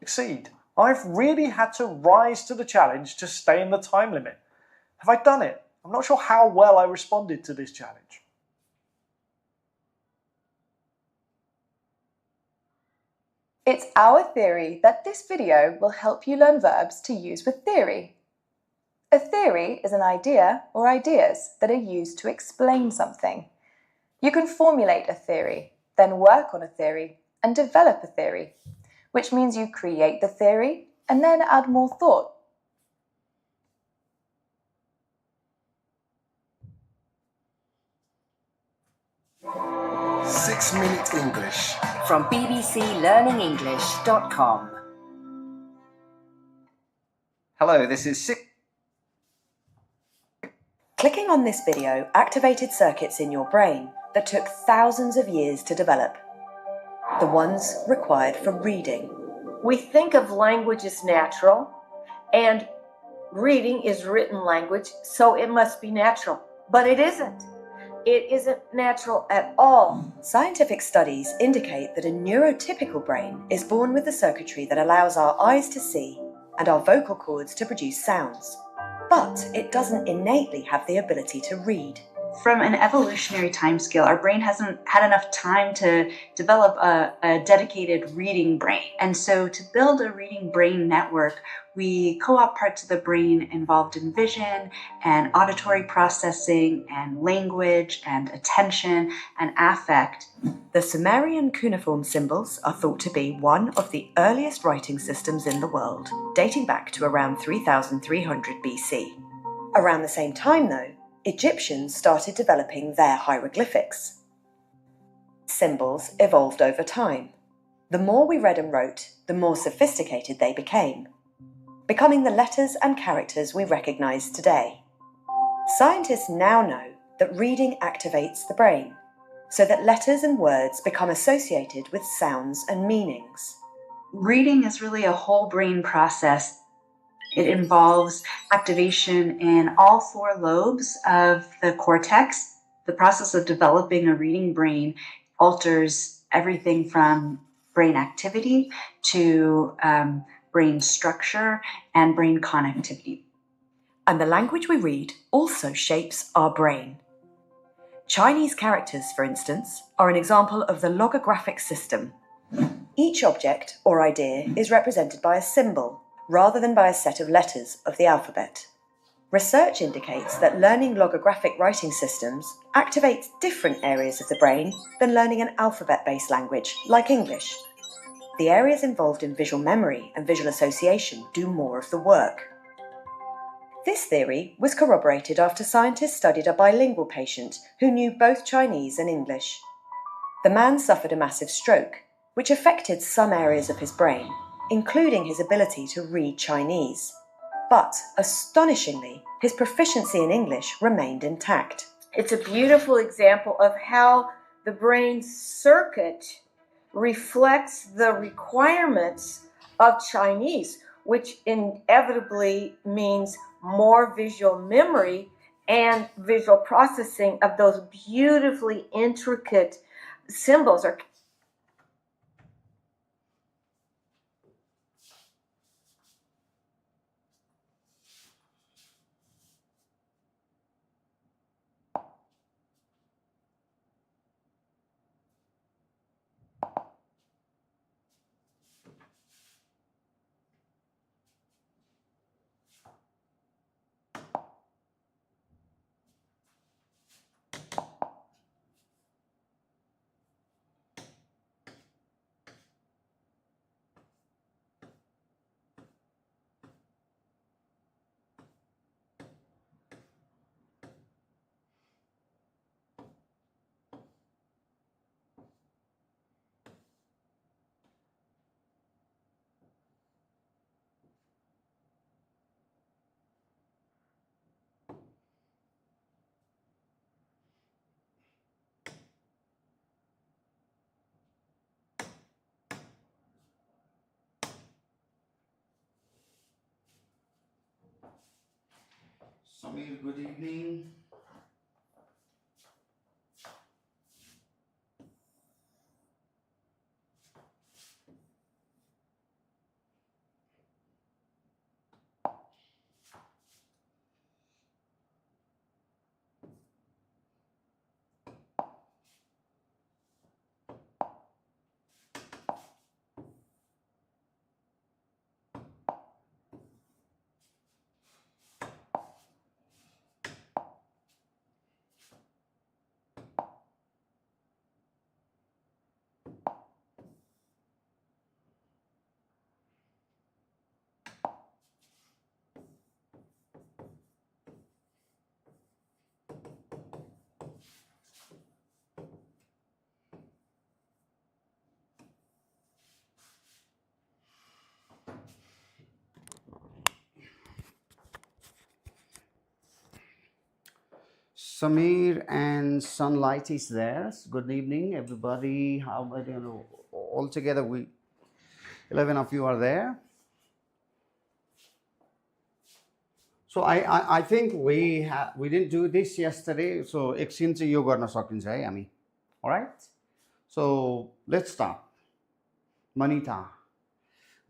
succeed. I've really had to rise to the challenge to stay in the time limit. Have I done it? I'm not sure how well I responded to this challenge. It's our theory that this video will help you learn verbs to use with theory. A theory is an idea or ideas that are used to explain something. You can formulate a theory, then work on a theory, and develop a theory, which means you create the theory and then add more thought. Six-minute English from bbclearningenglish.com. Hello, this is Clicking on this video activated circuits in your brain that took thousands of years to develop. The ones required for reading. We think of language as natural, and reading is written language, so it must be natural. But it isn't. It isn't natural at all. Scientific studies indicate that a neurotypical brain is born with the circuitry that allows our eyes to see and our vocal cords to produce sounds. But it doesn't innately have the ability to read. From an evolutionary timescale, our brain hasn't had enough time to develop a dedicated reading brain. And so to build a reading brain network, we co-opt parts of the brain involved in vision and auditory processing and language and attention and affect. The Sumerian cuneiform symbols are thought to be one of the earliest writing systems in the world, dating back to around 3300 BC. Around the same time, though, Egyptians started developing their hieroglyphics. Symbols evolved over time. The more we read and wrote, the more sophisticated they became, becoming the letters and characters we recognize today. Scientists now know that reading activates the brain, so that letters and words become associated with sounds and meanings. Reading is really a whole brain process. It involves activation in all four lobes of the cortex. The process of developing a reading brain alters everything from brain activity to brain structure and brain connectivity. And the language we read also shapes our brain. Chinese characters, for instance, are an example of the logographic system. Each object or idea is represented by a symbol, rather than by a set of letters of the alphabet. Research indicates that learning logographic writing systems activates different areas of the brain than learning an alphabet-based language like English. The areas involved in visual memory and visual association do more of the work. This theory was corroborated after scientists studied a bilingual patient who knew both Chinese and English. The man suffered a massive stroke, which affected some areas of his brain, including his ability to read Chinese. But, astonishingly, his proficiency in English remained intact. It's a beautiful example of how the brain circuit reflects the requirements of Chinese, which inevitably means more visual memory and visual processing of those beautifully intricate symbols or Samir, good evening. Samir and Sunlight is there. Good evening, everybody. How about all together? 11 of you are there. So I think we didn't do this yesterday. So एकछिन चाहिँ यो गर्न सकिन्छ है हामी. All right. So let's start. Manita.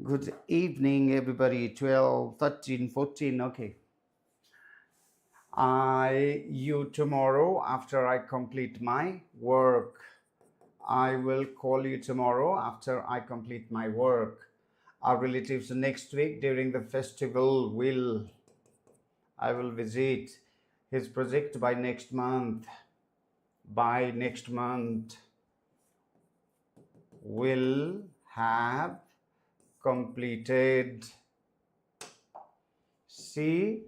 Good evening, everybody. 12, 13, 14. Okay. You tomorrow after I complete my work. I will call you tomorrow after I complete my work. Our relatives next week during the festival I will visit his project by next month. By next month will have completed. See?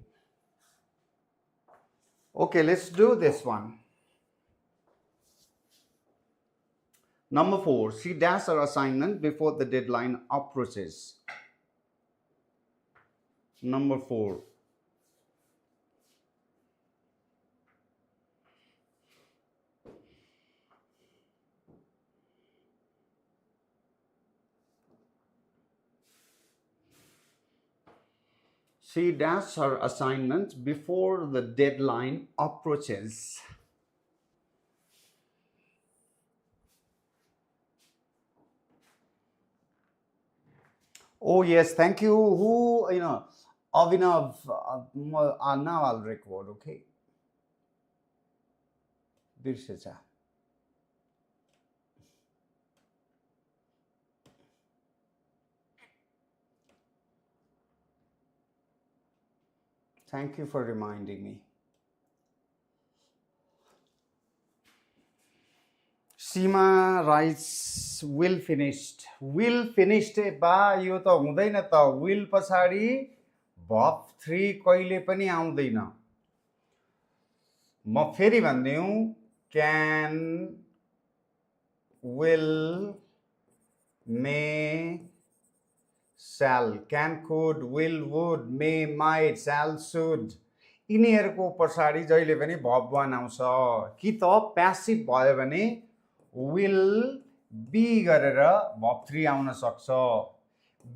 Okay, let's do this one. Number 4, she does her assignment before the deadline approaches. Number 4. She does her assignment before the deadline approaches. Oh yes, thank you. Who, Avinav, now I'll record, okay? Birsecha. Thank you for reminding me. Seema writes, will finished. Will finished ba yo ta hudaina ta. Will pasadi verb 3 kaile pani आउँदैन. म फेरि भन्दिउ can, will, may, shall. Can, could, will, would, may, might, shall, should. यिनीहरुको पछाडी जहिले पनि verb 1 आउँछ. कि त passive भयो भने will be गरेर verb 3 आउन सक्छ.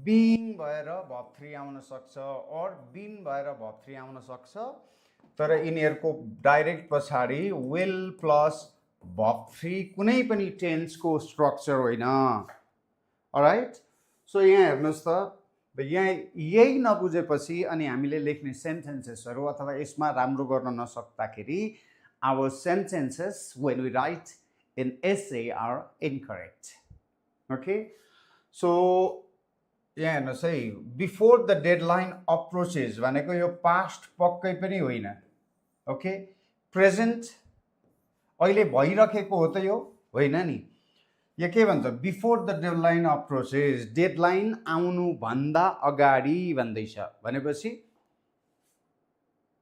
Being भएर verb 3 आउन सक्छ or been भएर verb 3 आउन सक्छ. तर यिनीहरुको डाइरेक्ट पछाडी will plus verb 3 कुनै पनि tense को स्ट्रक्चर होइन. Alright? So यहाँ हेर्नुस् त यहाँ यही नबुझेपछि अनि हामीले लेख्ने सेन्टेन्सेसहरु अथवा यसमा राम्रो गर्न नसक्दाखेरि our sentences when we write in essay are incorrect. Okay? So यहाँ हेर्नुस् है before the deadline approaches भनेको यो past पक्कै पनि होइन. Okay? Present अहिले भइराखेको हो त यो होइन नि. यो के भन्छ before the deadline approaches. Deadline आउनु भन्दा अगाडि भन्दैछ भनेपछि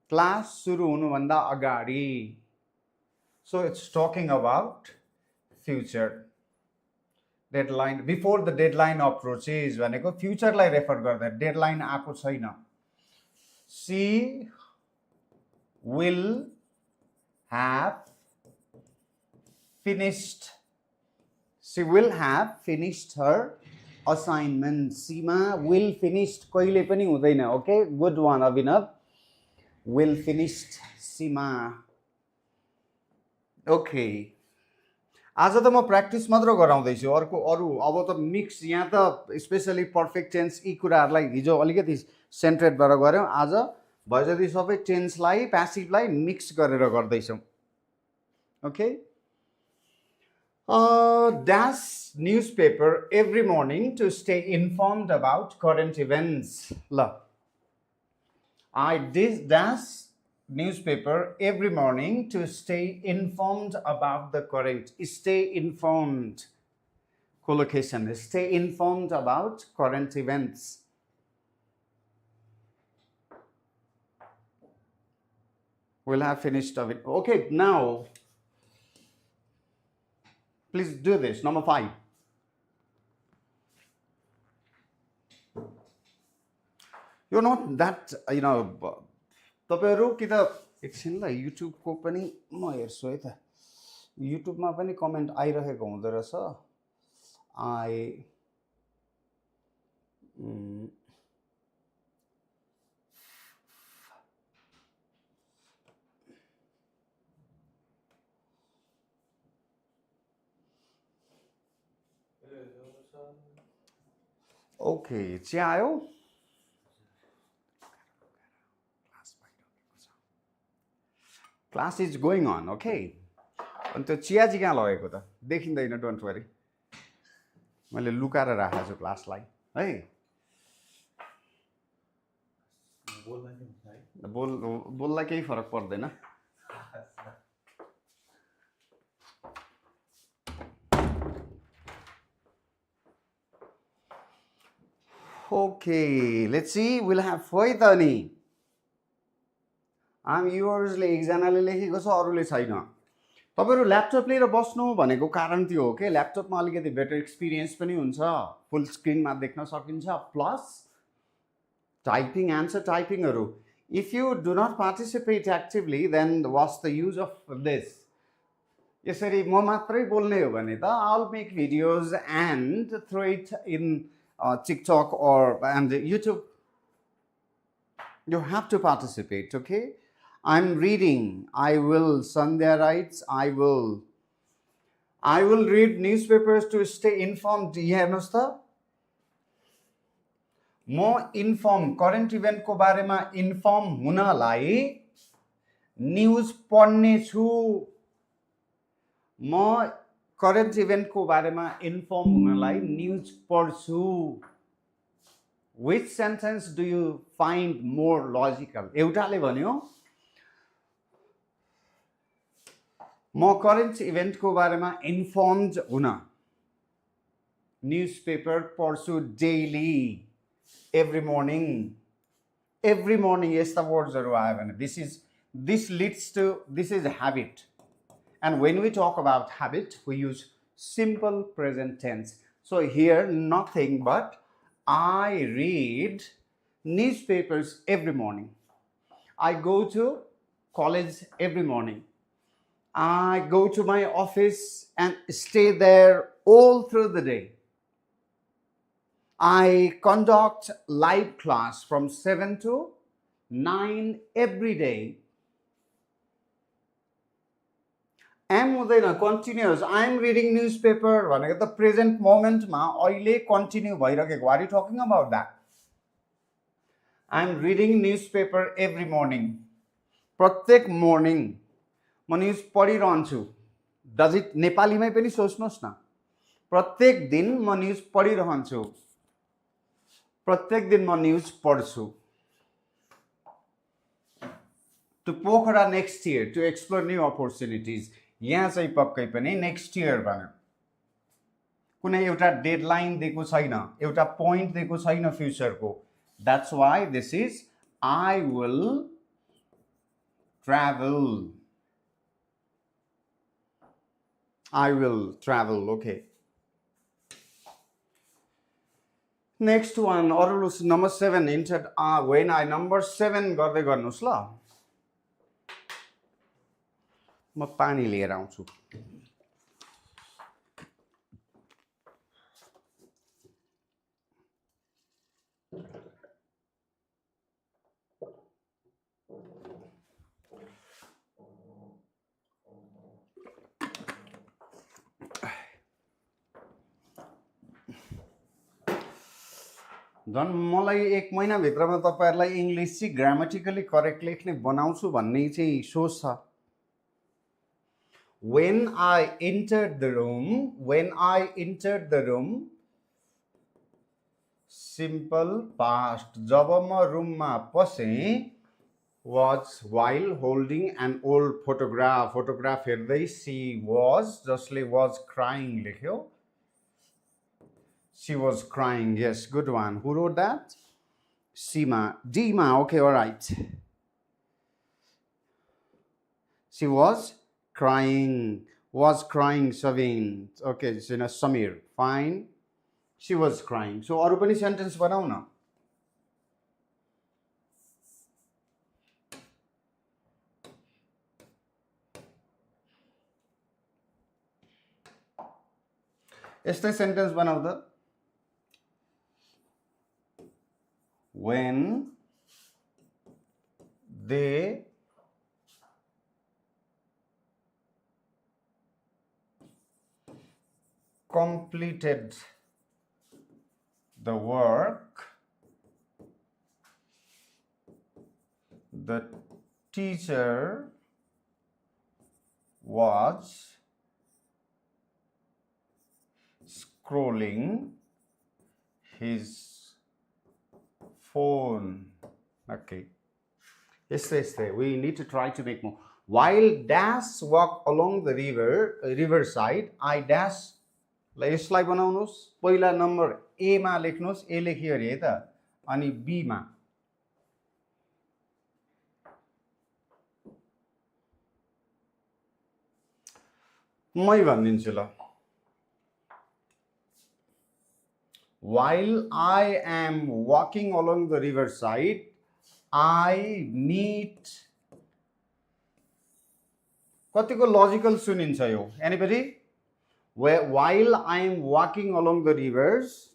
क्लास सुरु हुनु भन्दा अगाडि. So it's talking about future. Deadline before the deadline approaches भनेको फ्युचरलाई रेफर गर्दा डेडलाइन आएको छैन. She will have finished. She will have finished her assignment. Seema will finished कहिले पनि हुँदैन. Okay, good one Abhinav. Will finished Seema. Okay. आज त म प्र्याक्टिस मात्र गराउँदै छु. अरु अब त मिक्स यहाँ त स्पेशली पर्फेक्ट टेन्स यी कुराहरुलाई हिजो अलिकति सेन्ट्रेट भएर गर्यौं. आज भएजति सबै टेन्सलाई प्यासिभलाई मिक्स गरेर गर्दै छौं. Okay? Dash newspaper every morning to stay informed about current events. I dash newspaper every morning to stay informed about the current. Stay informed. Collocation. Stay informed about current events. We'll have finished of it. Okay, now please do this. Number 5. You're not that, तपाईहरु कि त एकछिन ल युट्युबको पनि म हेर्छु है त युट्युबमा पनि कमेन्ट आइरहेको हुँदो रहेछ ओके चिया आयो class is going on okay अनि त्यो चिया चाहिँ कहाँ लगेको त देखिँदैन डोन्ट वरी मैले लुकाएर राखेको छु क्लासलाई है बोल्दा केही फरक पर्दैन Okay, let's see. We'll have Foitani. I'm yours ले एकजनाले लेखेको छ अरूले छैन तपाईहरु ल्यापटप लिएर बस्नु भनेको कारण त्यो हो के ल्यापटपमा अलिकति बेटर एक्सपिरियन्स पनि हुन्छ फुल स्क्रिनमा देख्न सकिन्छ प्लस टाइपिङ आन्सर टाइपिङहरु if you do not participate actively then what's the use of this यसरी म मात्रै बोल्ने हो भने त I'll make videos and throw it in TikTok or and YouTube. You have to participate, okay? I'm reading. I will. Sandhya writes. I will read newspapers to stay informed. हेर्नुस् त म इन्फर्म करेन्ट इभेन्ट को बारेमा inform हुनलाई news पढ्ने छु म current event को बारेमा इन्फर्म हुनलाई न्यूज पढ्छु Which sentence do you find more logical? एउटाले भन्यो म करेन्ट इभेन्ट को बारेमा इन्फर्म्ड हुन न्यूजपेपर पढ्छु डेली every morning यस्ता वर्ड्सहरु आयो भने this leads to this is a habit and when we talk about habit we use simple present tense so here nothing but I read newspapers every morning I go to college every morning I go to my office and stay there all through the day I conduct live class from 7 to 9 every day. Am हुँदैन continuous. I am reading newspaper भनेको त present moment मा अहिले continue भइरहेको. What are you talking about that? I am reading newspaper every morning. प्रत्येक morning म news पढिरहन्छु. Does it नेपालीमै पनि सोच्नुस् न. प्रत्येक दिन म न्यूज पढिरहन्छु. प्रत्येक दिन म न्यूज पढ्छु to Pokhara next year to explore new opportunities यहाँ चाहिँ पक्कै पनि next year भन्यो कुनै एउटा डेडलाइन दिएको छैन एउटा पोइन्ट दिएको छैन फ्युचरको that's why this is I will travel okay Next one, Orulus number 7 entered when I number 7 गर्दै गर्नुस् ल म पानी लिएर आउँछु झन् मलाई एक महिना भित्रमा तपाईहरुलाई इंग्लिश चाहिँ ग्रामेटिकली करेक्ट लेख्ने बनाउँछु भन्ने चाहिँ सोच छ When I entered the room simple past जब म रुममा पसे was while holding an old photograph हेर्दै she was जसले was crying लेख्यो She was crying. Yes, good one. Who wrote that? Dima, okay, all right. She was crying, Savin. Okay, Samir. Fine. She was crying. So, aru pani sentence banau na. यस्तै sentence बनाऊ त when they completed the work, the teacher was scrolling his phone. Okay. Yes. We need to try to make more. While dash walk along the riverside, I dash. यसलाई बनाउनुस् पहिला number ए मा लेख्नुस् ए लेखियो अरे त अनि B मा मै भनिदिन्छु ल While I am walking along the riverside, I meet. कतिको लजिकल सुनिन्छ यो anybody? While I am walking along the rivers,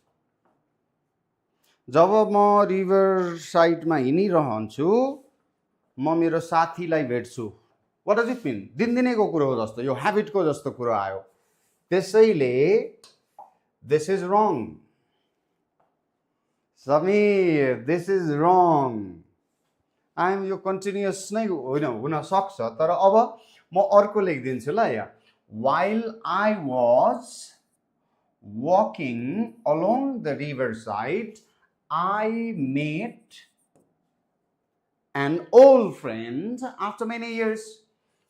जब म रिभर साइडमा हिँडिरहन्छु म मेरो साथीलाई भेट्छु. What does it mean? दिनदिनैको कुरो हो जस्तो, यो ह्याबिटको जस्तो कुरो आयो. त्यसैले this is wrong. Samir, this is wrong. I am yo continuous नै होइन हुन सक्छ तर अब म अर्को लेखिदिन्छु ल यहाँ. While I was walking along the riverside, I met an old friend after many years.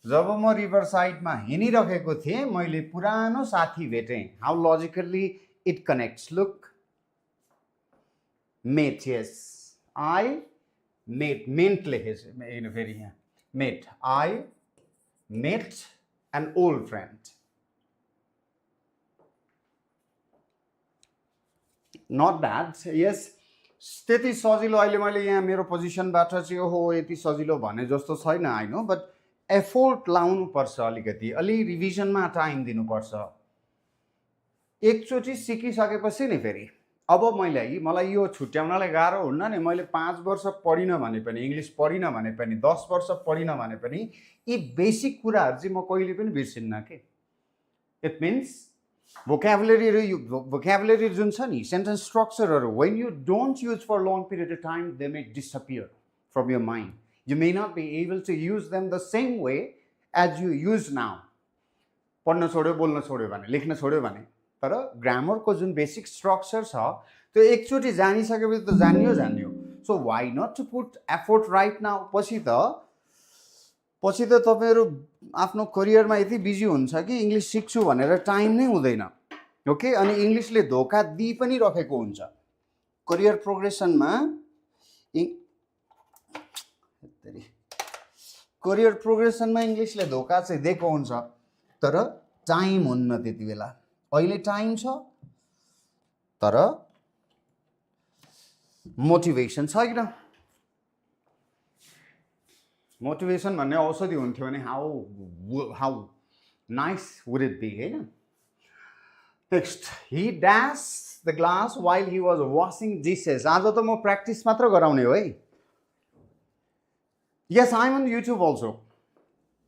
जब म रिभर साइडमा हिँडिरहेको थिएँ मैले पुरानो साथी भेटेँ. How logically it connects. Look. Met, yes. I meant लेखेछ फेरि यहाँ. Met. I met an old friend. Not bad. Yes. त्यति सजिलो अहिले मैले यहाँ मेरो पोजिसनबाट चाहिँ ओहो यति सजिलो भने जस्तो छैन I know, but एफोर्ट लाउनु पर्छ अलिकति अलि रिभिजनमा टाइम दिनुपर्छ. एकचोटि सिकिसकेपछि नि फेरि अब मलाई यो छुट्याउनलाई गाह्रो हुन्न नि. मैले 5 वर्ष पढिन भने पनि इंग्लिश पढिन भने पनि 10 वर्ष पढिन भने पनि यी बेसिक कुराहरु चाहिँ म कहिले पनि बिर्सिन्न के. इट मिन्स vocabulary जुन छ नि sentence structureहरु when you don't use for long period of time they may disappear from your mind. You may not be able to use them the same way as you use now. पढ्न छोड्यो बोल्न छोड्यो भने लेख्न छोड्यो भने तर grammar को जुन बेसिक स्ट्रक्चर छ त्यो एकचोटी जानिसकेपछि त जान्यो. So why not to put effort right now? पछि त तपाईहरु आफ्नो करियरमा यति बिजी हुन्छ कि इंग्लिश सिक्छु भनेर टाइम नै हुँदैन. ओके अनि इंग्लिशले धोका दिइ पनि राखेको हुन्छ. करियर प्रोग्रेसनमा इंग्लिशले धोका चाहिँ दिएको हुन्छ तर टाइम हुन्न त्यति बेला. अहिले टाइम छ तर मोटिभेसन छैन. मोटिभेसन भन्ने औषधि हुन्थ्यो भने how nice would it be हैन. Next he dash the glass while he was washing dishes. आज त म प्र्याक्टिस मात्र गराउने हो है. Yes, I'm on YouTube also.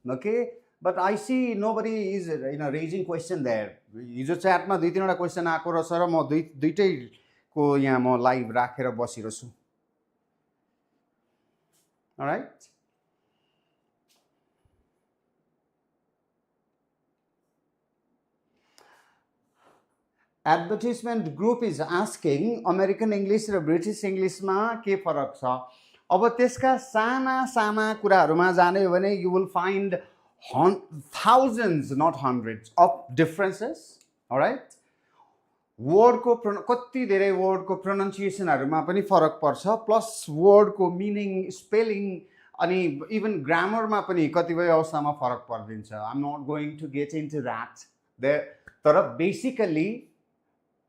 Okay, but I see nobody is raising question there. हिजो च्याटमा 2-3 वटा क्वेशन आको र सर म दुईटैको यहाँ म लाइभ राखेर बसिरहेछु. All right. Advertisement group is asking American English raw British English मा के फरक छ. अब त्यसका साना कुराहरुमा जाने हो भने you will find thousands not hundreds of differences. All right. Word को कति धेरै वर्ड को प्रोनाउन्सिएसनहरुमा पनि फरक पर्छ प्लस वर्ड को मिनिङ स्पेलिङ अनि इभन ग्रामरमा पनि कतिपय अवस्थामा फरक पर्दिन्छ. I'm not going to get into that there. तर basically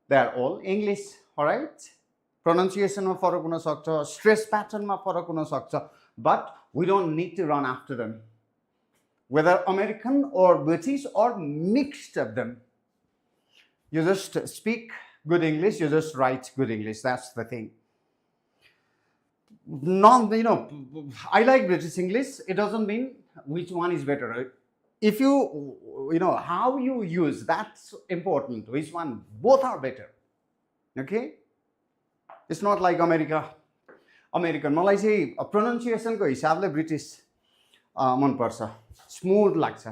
they are all English. All right. Pronunciation ma farak huna sakcha, stress pattern ma farak huna sakcha, but we don't need to run after them. Whether American or British or mixed of them. You just speak good English, you just write good English. That's the thing. I like British English. It doesn't mean which one is better. If how you use, that's important. Which one? Both are better. Okay? It's not like American. मलाई चाहिँ प्रोनाउन्सिएसनको हिसाबले British मनपर्छ, smooth लाग्छ।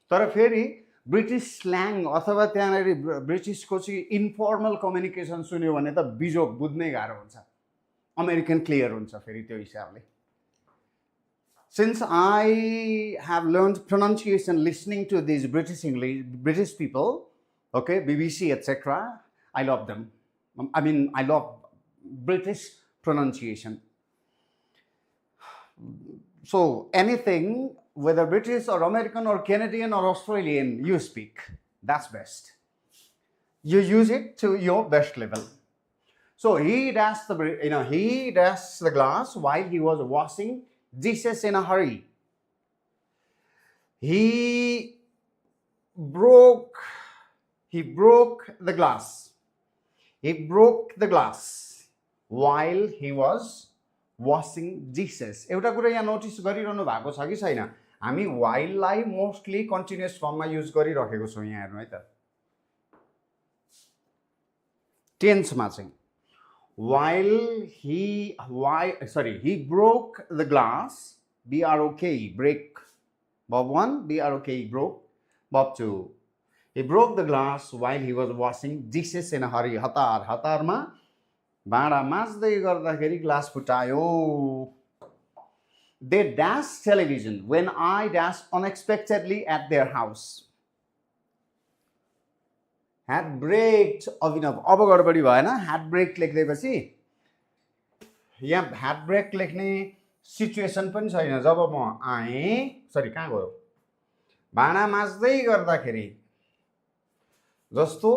तर फेरि British slang अथवा त्यहाँनेरि ब्रिटिसको चाहिँ इन्फर्मल कम्युनिकेसन सुन्यो भने त बिजोग बुझ्नै गाह्रो हुन्छ। अमेरिकन क्लियर हुन्छ फेरि त्यो हिसाबले। Since I have learned pronunciation listening to these British people, okay, BBC, etc., I love them. I mean, I love British pronunciation. So anything, whether British or American or Canadian or Australian, you speak, that's best. You use it to your best level. So he dashed the glass while he was washing dishes in a hurry. He broke the glass. He broke the glass while he was washing dishes. एउटा कुरा यहाँ notice गरिरहनु भएको छ कि छैन? हामी while लाई mostly continuous फर्ममा युज गरिरहेको छौं यहाँ हेर्नु है त। टेन्समा चाहिँ he broke the glass, B-R-O-K, break, Bob 1, B-R-O-K, broke, Bob 2. He broke the glass while he was washing dishes in a hurry. हतारमा भाँडा माझ्दै गर्दाखेरि glass फुटायो. They dashed television when I dashed unexpectedly at their house. Had braked अभिनव अब गडबडी भएन. had braked लेख्दैपछि यहाँ had braked लेख्ने situation पनि छैन. जब म आएँ, सरी कहाँ गयो, भाँडा माझ्दै गर्दाखेरि जस्तो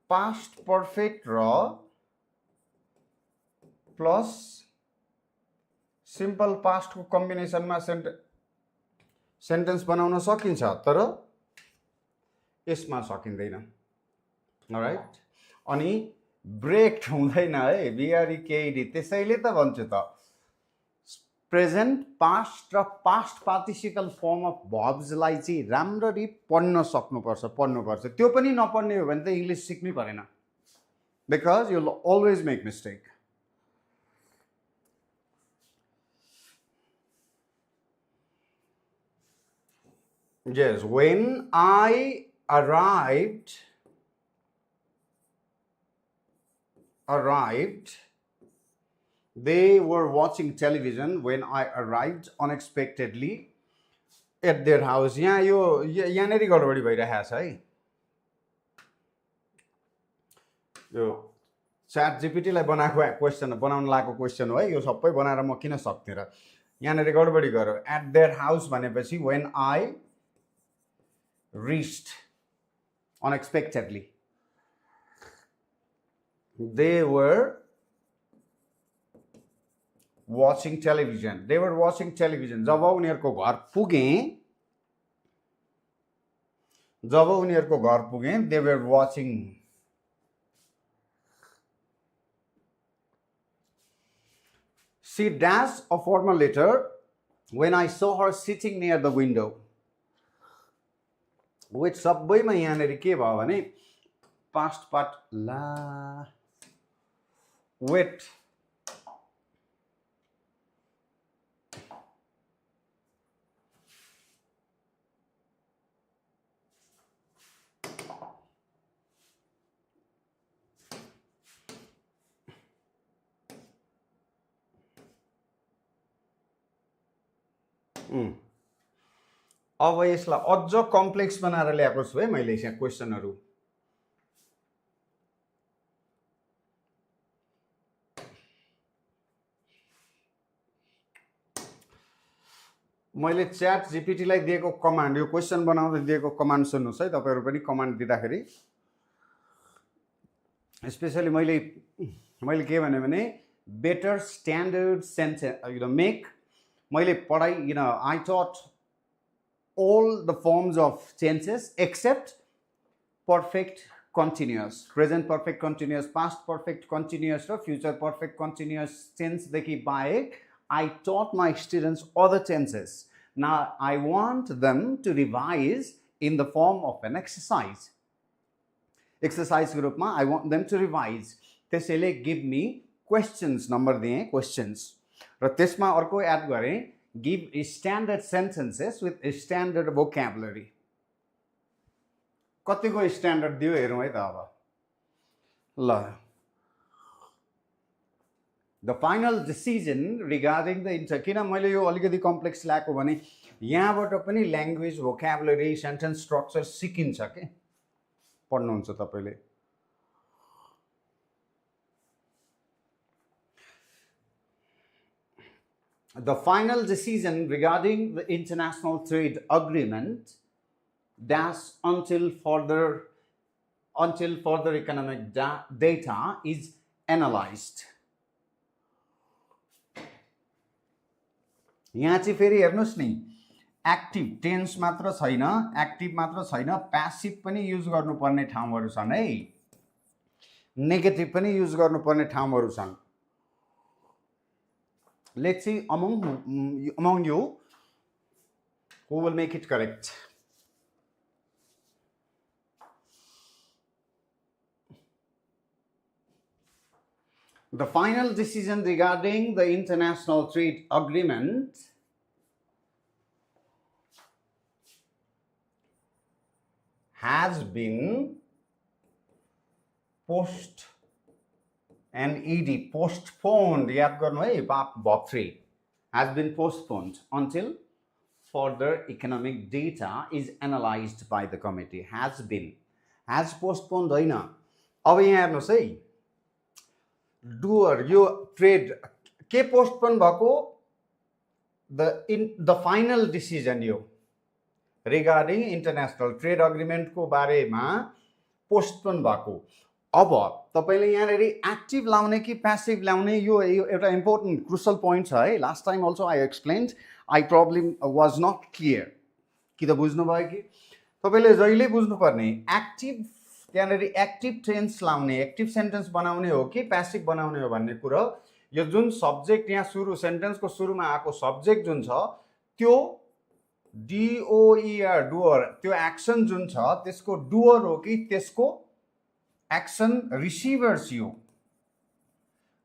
पास्ट पर्फेक्ट र प्लस सिम्पल पास्ट को कम्बिनेसनमा सेन्टेन्स बनाउन सकिन्छ, तर यसमा सकिँदैन. अलराइट, अनि ब्रेक हुँदैन है, बीआरईकेडी. त्यसैले त भन्छु त प्रेजेन्ट पास्ट र पास्ट पार्टिसिपल फर्म अफ भर्ब्सलाई चाहिँ राम्ररी पढ्न सक्नुपर्छ. त्यो पनि नपढ्ने हो भने त इंग्लिश सिक्नै परेन, because you will always make mistake. Yes, when I arrived, they were watching television when I arrived unexpectedly at their house. यहाँनेरि गडबडी भइरहेको छ है. यो च्याट जीपीटीलाई बनाउन लागेको क्वेशन हो है. यो सबै बनाएर म किन सक्थे र. यहाँनेरि गडबडी गर्यो. at their house भनेपछि when I reached unexpectedly. They were watching television. जब उनीहरुको घर पुगे, they were watching. She dashed a formal letter when I saw her sitting near the window. Which सबैमा यहाँनेरि के भयो भने पास्ट पार्ट ला वेट अब यसलाई अझ कम्प्लेक्स बनाएर ल्याएको छु है मैले यहाँ क्वेशनहरु. मैले च्याट जीपीटी लाई दिएको कमान्ड, यो क्वेशन बनाउँदै दिएको कमान्ड सुन्नुस् है तपाईहरु पनि. कमान्ड दिँदाखेरि स्पेशली मैले के भने बेटर स्ट्यान्डर्ड सेन्टेन्स मेक. मैले पढाइ I taught all the forms of tenses except perfect continuous, present perfect continuous, past perfect continuous raw future perfect continuous tense देखि बाहेक I taught my students other tenses. Now I want them to revise in the form of an exercise. Exercise group ma I want them to revise. त्यसैले give me questions number दिए questions. र त्यसमा अर्को add गरे give standard sentences with standard vocabulary. कतिको standard दियो हेरौँ है त अब ल The final decision regarding the किन मैले यो अलिकति कम्प्लेक्स ल्याएको भने यहाँबाट पनि ल्याङ्ग्वेज भोक्याबुलरी सेन्टेन्स स्ट्रक्चर सिकिन्छ के पढ्नुहुन्छ तपाईले The final decision regarding the international trade agreement dash until further economic data is analyzed. यहाँ चाहिँ फेरि हेर्नुस् नि एक्टिभ टेन्स मात्र छैन एक्टिभ मात्र छैन प्यासिभ पनि युज गर्नुपर्ने ठाउँहरू छन् है नेगेटिभ पनि युज गर्नुपर्ने ठाउँहरू छन् Let's see among you who will make it correct. The final decision regarding the international trade agreement has been postponed याद गर्नु है verb 3 has been postponed until further economic data is analyzed by the committee. has postponed होइन अब यहाँ हेर्नुस् है doer यो trade के postpone भएको the final decision yo regarding international trade agreement को बारेमा पोस्टपोन भएको अब तपाईले यहाँनेरि एक्टिभ लाउने कि प्यासिभ लाउने यो एउटा इम्पोर्टेन्ट क्रुशियल पोइन्ट छ है last time also I explained I problem was not clear कि त बुझ्नु भयो कि तपाईले जहिले बुझ्नु पर्ने एक्टिभ त्यहाँनेरि एक्टिभ टेन्स लाउने एक्टिभ सेन्टेन्स बनाउने हो कि प्यासिभ बनाउने हो भन्ने कुरा यो जुन सब्जेक्ट यहाँ सुरु सेन्टेन्सको सुरुमा आएको सब्जेक्ट जुन छ त्यो डीओईआर डुअर त्यो एक्सन जुन छ त्यसको डुअर हो कि त्यसको एक्सन रिसिभर्स यो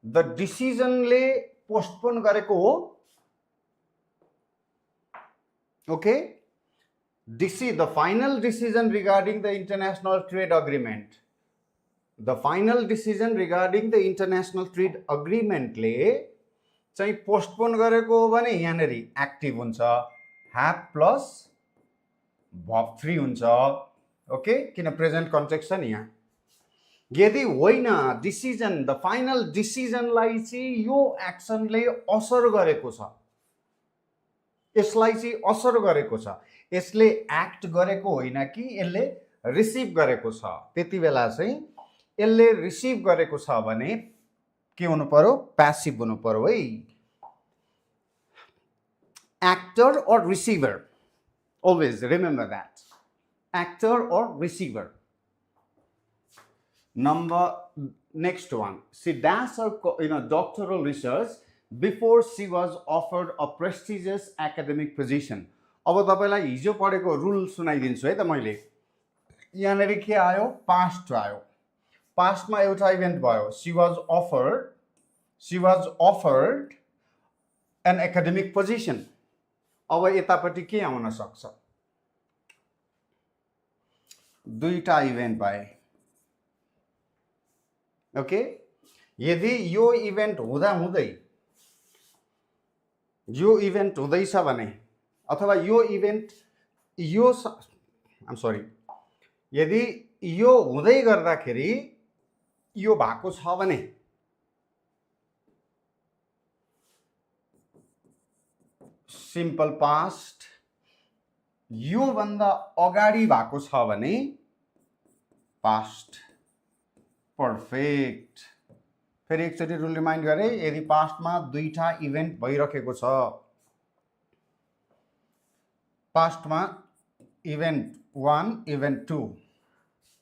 द डिसिजनले पोस्टपोन गरेको हो okay the final decision regarding the international trade agreement ले चाहिँ पोस्टपोन गरेको हो भने यहाँनेरि एक्टिभ हुन्छ have प्लस verb 3 हुन्छ ओके किन प्रेजेन्ट कन्टेक्स्ट छ नि यहाँ यदि होइन डिसिजन द फाइनल डिसिजनलाई चाहिँ यो एक्सनले असर गरेको छ यसलाई चाहिँ असर गरेको छ यसले एक्ट गरेको होइन कि यसले रिसिभ गरेको छ त्यति बेला चाहिँ यसले रिसिभ गरेको छ भने के हुनु पर्यो प्यासिभ हुनु पर्यो है एक्टर और receiver always remember that actor or receiver next one she does her doctoral research before she was offered a prestigious academic position अब तपाईलाई हिजो पढेको रुल सुनाइदिन्छु है त मैले यहाँनेरि के आयो पास्ट आयो पास्टमा एउटा इभेन्ट भयो she was offered an academic position अब यतापट्टि के आउन सक्छ दुईटा इभेन्ट भए ओके यदि यो इभेन्ट हुँदैछ भने अथवा यो इभेन्ट यदि यो हुँदै गर्दाखेरि यो भएको छ भने सिम्पल पास्ट यो भन्दा अगाडि भएको छ भने पास्ट पर्फेक्ट फेरि एकचोटि रुल रिमाइन्ड गरे यदि पास्टमा दुईटा इभेन्ट भइरहेको छ पास्टमा इभेन्ट 1 इभेन्ट 2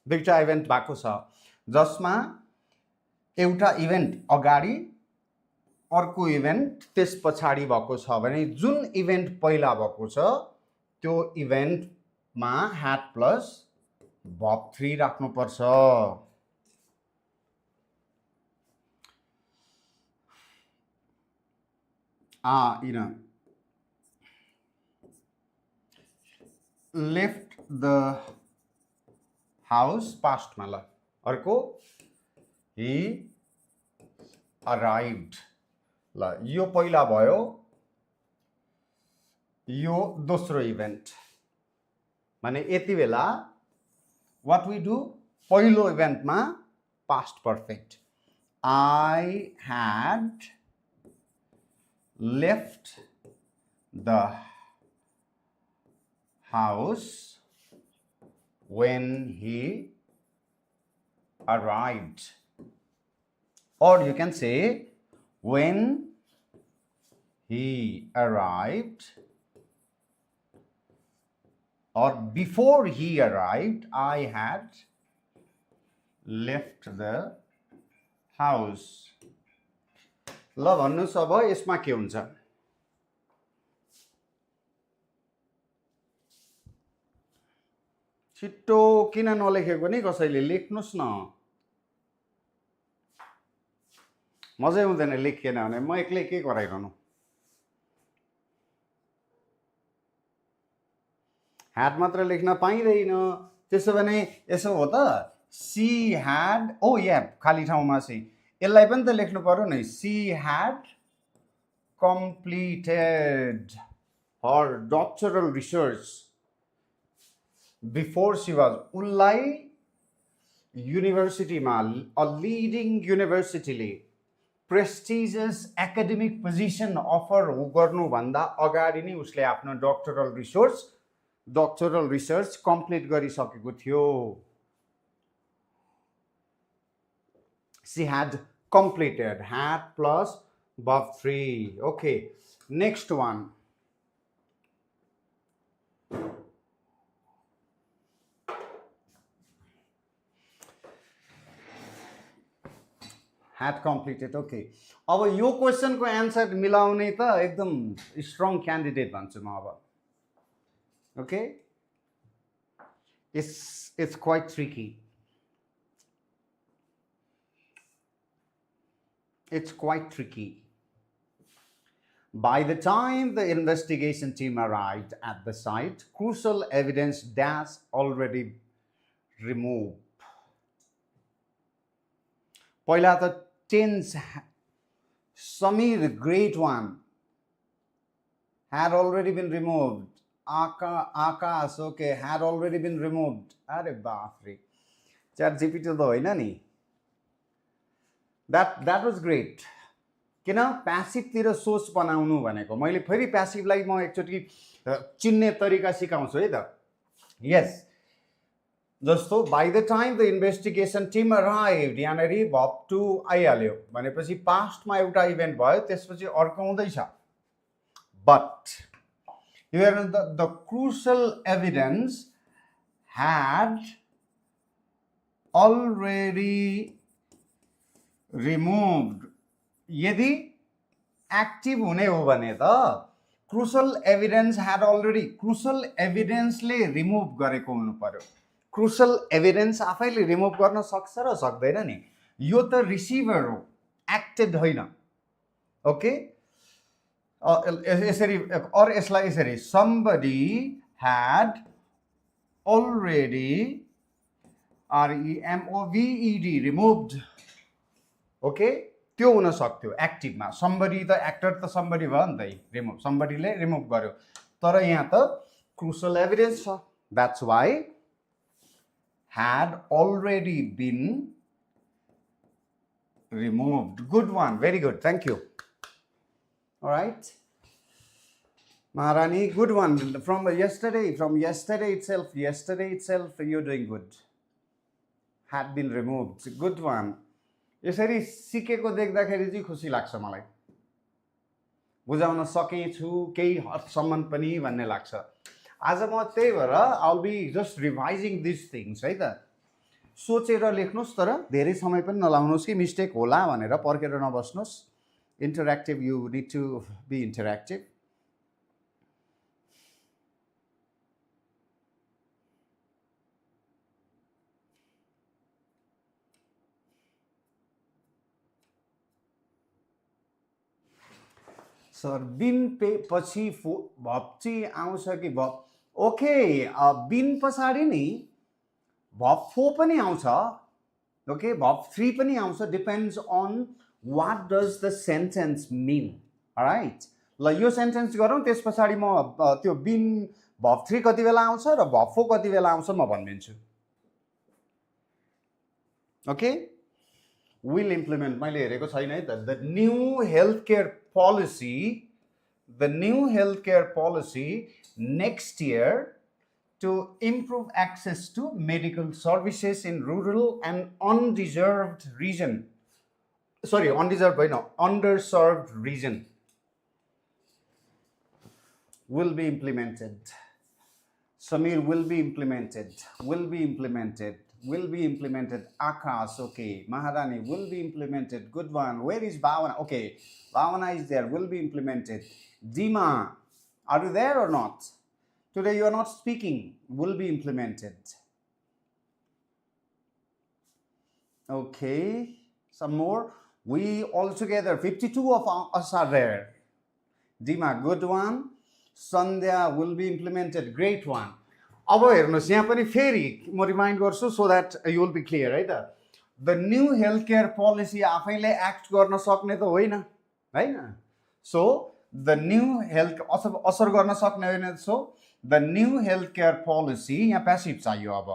दुईटा इभेन्ट भएको छ जसमा एउटा इभेन्ट अगाडि अर्को इभेन्ट त्यस पछाडि भएको छ भने जुन इभेन्ट पहिला भएको छ त्यो इभेन्टमा had प्लस verb 3 राख्नुपर्छ left the house past मा ल अर्को he arrived ल यो पहिला भयो यो दोस्रो इभेन्ट माने यति बेला what we do पहिलो इभेन्टमा past perfect I had left the house when he arrived, or you can say when he arrived, or before he arrived I had left the house. ल भन्नुस् अब यसमा के हुन्छ छिट्टो किन नलेखेको नि कसैले लेख्नुस् न मजै हुँदैन लेखिएन भने म एक्लै के गराइरहनु had मात्र लेख्न पाइँदैन त्यसो भने यसो हो त she had खाली ठाउँमा चाहिँ यसलाई पनि त लेख्नु पर्यो नि she had completed her doctoral research before she was उनलाई युनिभर्सिटीमा a leading universityले prestigious academic position offer गर्नुभन्दा अगाडि नै उसले आफ्नो doctoral research कम्प्लिट गरिसकेको थियो she had completed had plus verb 3 okay next one had completed okay अब यो क्वेशन को आन्सर मिलाउने त एकदम स्ट्रङ क्यान्डिडेट भन्छु म अब okay it's quite tricky by the time the investigation team arrived at the site crucial evidence dash already removed पहिला त tense Samir great one had already been removed Akash okay had already been removed अरे बाप रे chat gpt त होइन नि that was great किन passive तिर सोच बनाउनु भनेको मैले फेरि प्यासिभलाई म एकचोटी चिन्ने तरिका सिकाउँछु है त यस जस्तो by the time the investigation team arrived यहाँनेरि verb to आइहाल्यो भनेपछि पास्टमा एउटा इभेन्ट भयो त्यसपछि अर्को आउँदैछ but here the crucial evidence had already removed यदि एक्टिभ हुने हो भने त crucial evidence had already crucial evidence ले रिमुभ गरेको हुनु पर्यो crucial evidence आफैले रिमुभ गर्न सक्छ र सक्दैन नि यो त रिसिभर हो एक्टेड होइन ओके यसरी और यसलाई यसरी somebody had already removed removed okay त्यो हुन सक्थ्यो एक्टिभमा somebody त एक्टर त somebody भयो नि त रिमुभ somebody ले रिमुभ गर्यो तर यहाँ त crucial evidence छ that's why had already been removed good one very good thank you all right Maharani good one from yesterday itself you're doing good had been removed good one यसरी सिकेको देख्दाखेरि चाहिँ खुसी लाग्छ मलाई बुझाउन सकेछु केही हदसम्म पनि भन्ने लाग्छ आज म त्यही भएर I'll be just revising these things है त सोचेर लेख्नुस् तर धेरै समय पनि नलाउनुस् कि मिस्टेक होला भनेर पर्खेर नबस्नुस् interactive you need to be interactive sir बिन पे पछि भब चाहिँ आउँछ कि भब ओके बिन पछाडि नि भब 4 पनि आउँछ ओके भब 3 पनि आउँछ depends on what does the sentence mean alright ल यो सेन्टेन्स गरौँ त्यस पछाडि म त्यो बिन भब 3 कति बेला आउँछ र भब 4 कति बेला आउँछ म भनिदिन्छु ओके will implement मैले हेरेको छैन है त the new healthcare policy next year to improve access to medical services in rural and underserved region will be implemented. Samir will be implemented. Akash, okay. Maharani will be implemented. Good one. Where is Bhavana? Okay. Bhavana is there. Will be implemented. Dima, are you there or not? Today you are not speaking. Will be implemented. Okay. Some more. We all together, 52 of us are there. Dima, good one. Sandhya will be implemented. Great one. अब हेर्नुस् यहाँ पनि फेरि म remind गर्छु so that you will be clear है त the new health care policy आफैले एक्ट गर्न सक्ने त होइन सो द न्यू हेल्थ असर गर्न सक्ने होइन so the new health care policy यहाँ प्यासिभ चाहियो अब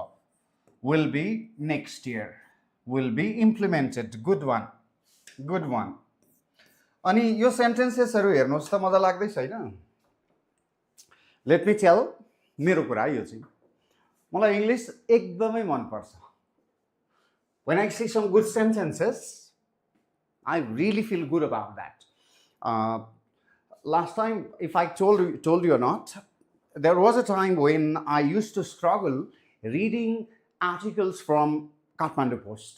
will be next year will be implemented good वान अनि यो सेन्टेन्सेसहरू हेर्नुहोस् त मजा लाग्दैछ होइन लेट मी टेल मेरो कुरा यो चाहिँ मलाई इङ्ग्लिस एकदमै मनपर्छ when I see some good sentences I really feel good about that last time if I told you or not there was a time when I used to struggle reading articles from Kathmandu Post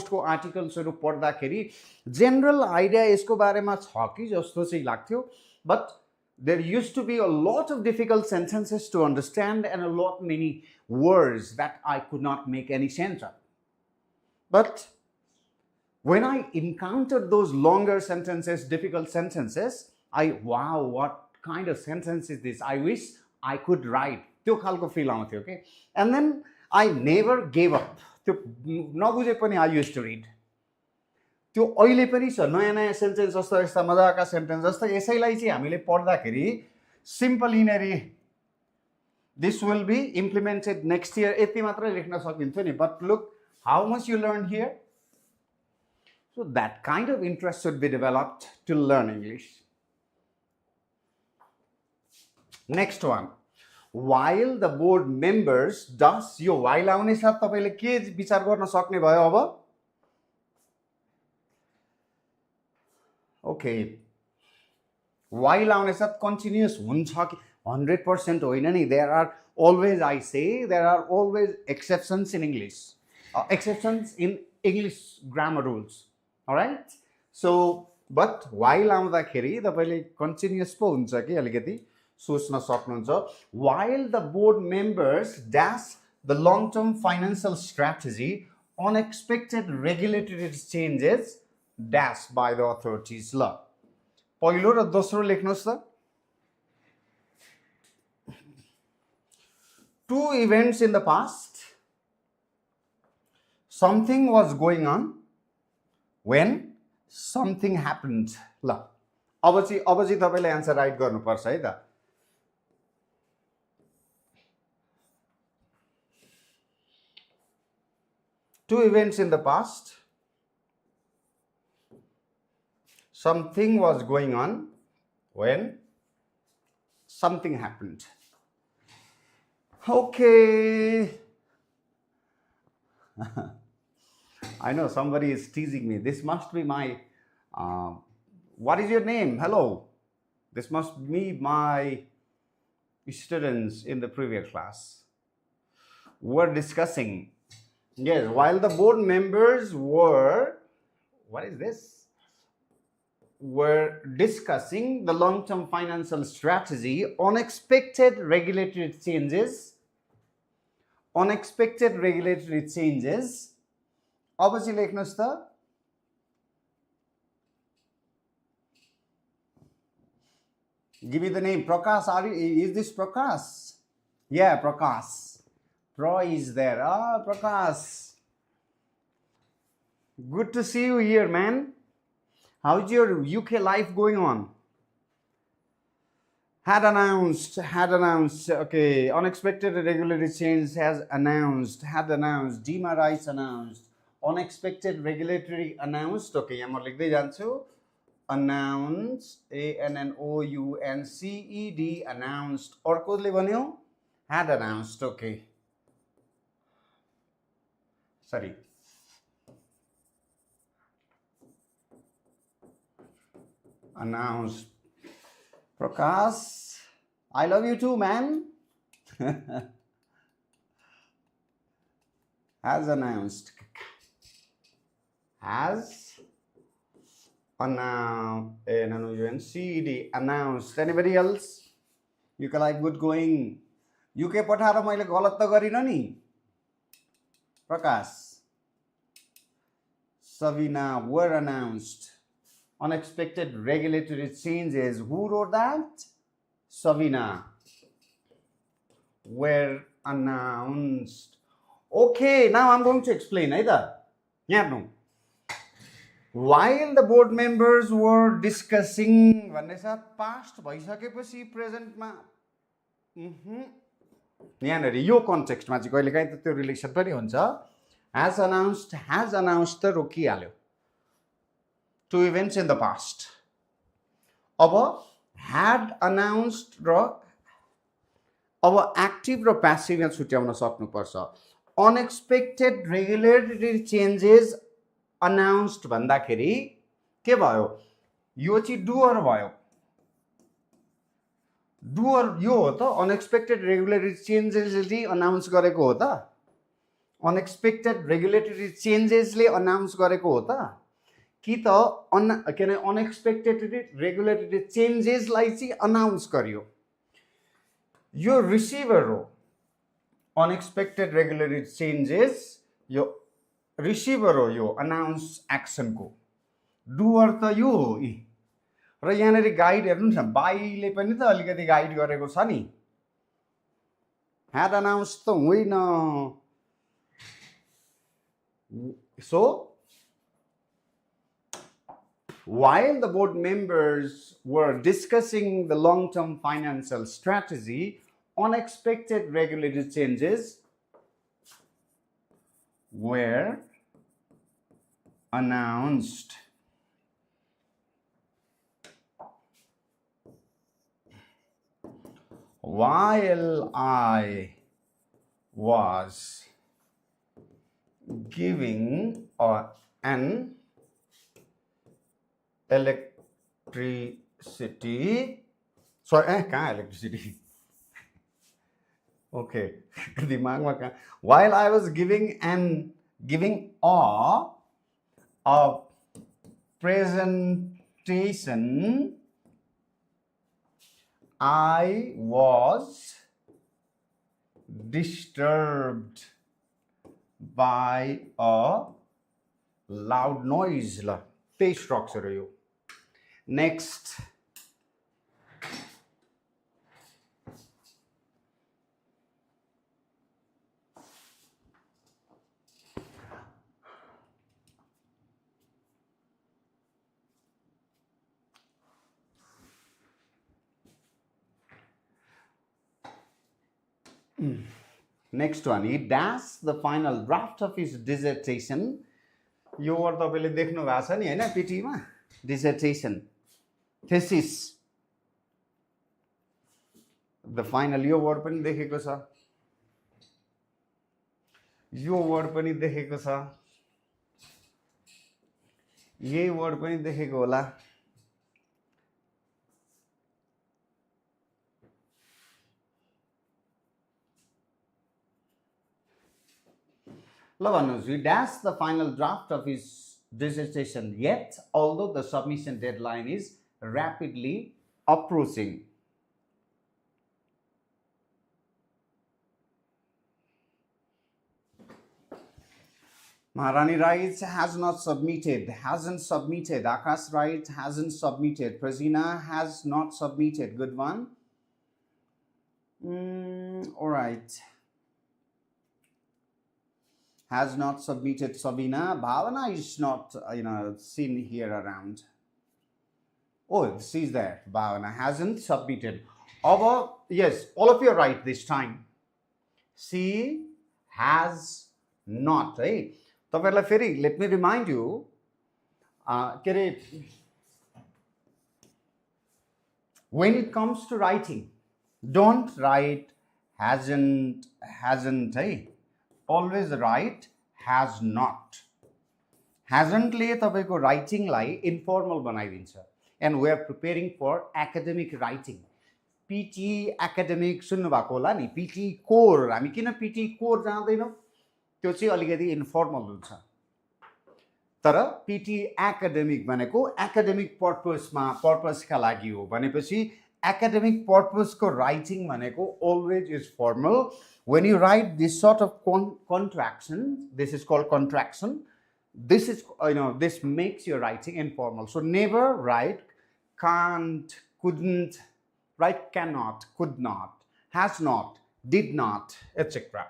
को आर्टिकल्सहरू पढ्दाखेरि general idea यसको बारेमा छ कि जस्तो चाहिँ लाग्थ्यो but there used to be a lot of difficult sentences to understand and a lot many words that I could not make any sense of. But when I encountered those longer sentences, difficult sentences, wow, what kind of sentence is this? I wish I could write. त्यो खालको feel आउँथ्यो okay? And then I never gave up. त्यो नबुझे पनि I used to read. त्यो अहिले पनि छ नयाँ सेन्टेन्स जस्तो यस्ता मजाका सेन्टेन्स जस्तो यसैलाई चाहिँ हामीले पढ्दाखेरि सिम्पल इनरी this will be implemented next year यति मात्रै लेख्न सकिन्थ्यो नि but look how much you learn here so that kind of interest should be developed to learn English next one while the board members does यो while आउने साथ तपाईँले के विचार गर्न सक्ने भयो अब ओके वाइल आउने साथ कन्टिन्युस हुन्छ कि 100% होइन नि there are always I say there are always exceptions in English exceptions in English grammar rules alright so but while आउँदाखेरि तपाईले कन्टिन्युस पो हुन्छ कि अलिकति सोच्न सक्नुहुन्छ while the board members dash the long term financial strategy unexpected regulatory changes dash by the authorities ल पहिलो र दोस्रो लेख्नुस् त two events in the past something was going on when something happened ल अब चाहिँ तपाईले आन्सर राइट गर्नुपर्छ है त two events in the past something was going on when something happened. Okay. I know somebody is teasing me. This must be my, what is your name? Hello. This must be my students in the previous class. were discussing. Yes, while the board members were, what is this? Were discussing the long-term financial strategy, unexpected regulatory changes. अब चाहिँ लेख्नुस् त give me the name. Prakash, is this Prakash? Yeah, Prakash. Pro is there. Ah, Prakash. Good to see you here, man. How's your UK life going on? Had announced, okay, unexpected regulatory change had announced, Dima rights announced, unexpected regulatory announced, okay, यहाँ म लेख्दै जान्छु, announced, ANNOUNCED, announced, अर्कोले भन्यो, had announced, okay, sorry, announced. Prakash, I love you too, man. Has announced. ANNOUNCED, announced. Anybody else? UK life good going. UK पठाएर मैले गलत त गरिन नि. Prakash. Savina were announced. Unexpected regulatory changes. Who wrote that? Savina. Were announced. Okay, now I'm going to explain. Yeah, no. While the board members were discussing, past भइसकेपछि present मा यहाँनेरि यो context मा चाहिँ कहिलेकाहीँ त त्यो relation पनि हुन्छ. Has announced त रोकिहाल्यो. Two events in the past. अब had announced र अब active र passive यहाँ छुट्याउन सक्नुपर्छ. Unexpected regulatory changes announced भन्दाखेरि के भयो? यो चाहिँ doer भयो. Doer यो हो त unexpected regulatory changes ले announce गरेको हो त? Unexpected regulatory changes ले announce गरेको हो त? कि त unexpected regulatory changes लाई चाहिँ announce गर्यो. यो receiver हो. Unexpected regulatory changes यो receiver हो यो announce action को. Doer त यो हो. र यहाँनेरि गाइड हेर्नुस् न बाइले पनि त अलिकति गाइड गरेको छ नि. Had announced त होइन. So while the board members were discussing the long-term financial strategy, unexpected regulatory changes were announced. While I was giving an electricity, sorry, कहाँ electricity? Okay, दिमागमा कहाँ? While I was giving a presentation, I was disturbed by a loud noise. त्यही structure हो यो. Next. Next one, he dashed the final draft of his dissertation. Yo word तपाईले देख्नु भएको छ नि हैन PTE मा dissertation thesis the final yo word पनि देखेको छ. यो वर्ड पनि देखेको छ. यही वर्ड पनि देखेको होला. ल भन्नुहोस्, he dashed the final draft of his dissertation yet, although the submission deadline is rapidly approaching. Maharani writes, has not submitted, hasn't submitted. Akash writes, hasn't submitted. Prasina has not submitted. Good one. All right. Has not submitted. Sabina. Bhavana is not, seen here around. Oh, she's there. Bhavana hasn't submitted. Yes, all of you are right this time. She has not. Hey. Let me remind you, when it comes to writing, don't write hasn't, hey. Always write has not. Hasn't ले तपाईको writing लाई informal बनाइदिन्छ. And we are preparing for academic writing. PTE academic सुन्नु भएको होला नि, PTE core. हामी किन PTE core जान्दैनौँ? त्यो चाहिँ अलिकति इन्फर्मल हुन्छ. तर PTE academic भनेको academic पर्पसका लागि हो भनेपछि academic पर्पस को writing भनेको always is formal. When you write this sort of contraction, this is called contraction. This is, this makes your writing informal. So never write can't, couldn't, write cannot, could not, has not, did not, etc.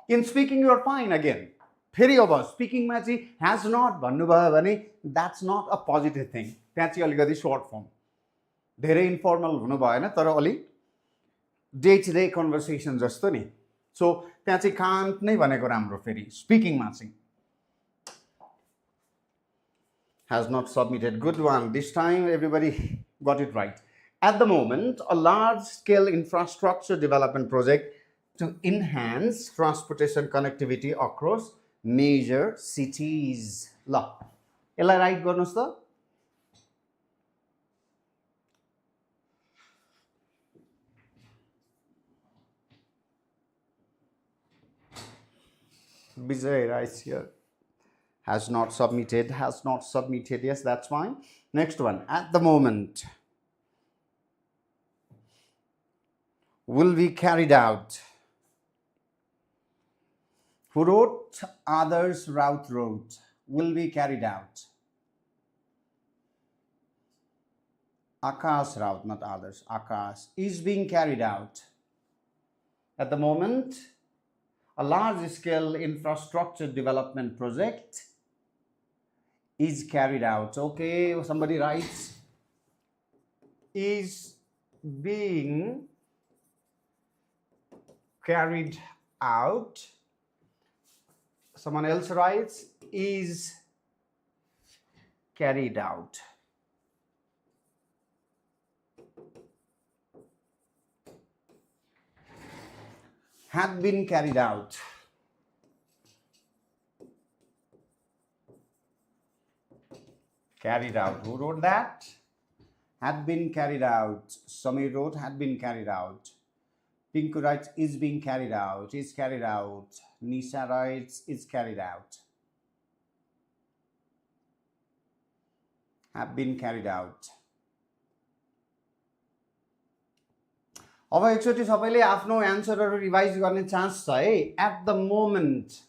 In speaking, you are fine again. फेरि अब speaking मा चाहिँ has not भन्नुभयो भने that's not a positive thing. त्यहाँ चाहिँ अलिकति short form. धेरै informal हुनु भएन तर अलि day to day conversation जस्तो नि. So त्यहाँ चाहिँ can't नै भनेको राम्रो फेरि speaking मा चाहिँ. Has not submitted. Good one. This time everybody got it right. At the moment, a large-scale infrastructure development project to enhance transportation connectivity across major cities. ल यसलाई राइट गर्नुस् त. Vijay writes here. Has not submitted, has not submitted. Yes, that's fine. Next one. At the moment. Will be carried out. Who wrote? Others wrote. Will be carried out. Akash wrote, not others. Akash is being carried out. At the moment, a large-scale infrastructure development project is carried out. Okay, somebody writes, is being carried out. Someone else writes, is carried out. Had been carried out. Carried out. Who wrote that? Had been carried out. Samir wrote, had been carried out. Pinku writes, is being carried out. Is carried out. Nisha writes, is carried out. Have been carried out. अब एकचोटि सबैले आफ्नो एन्सरहरु revise गर्ने chance छ है. At the moment.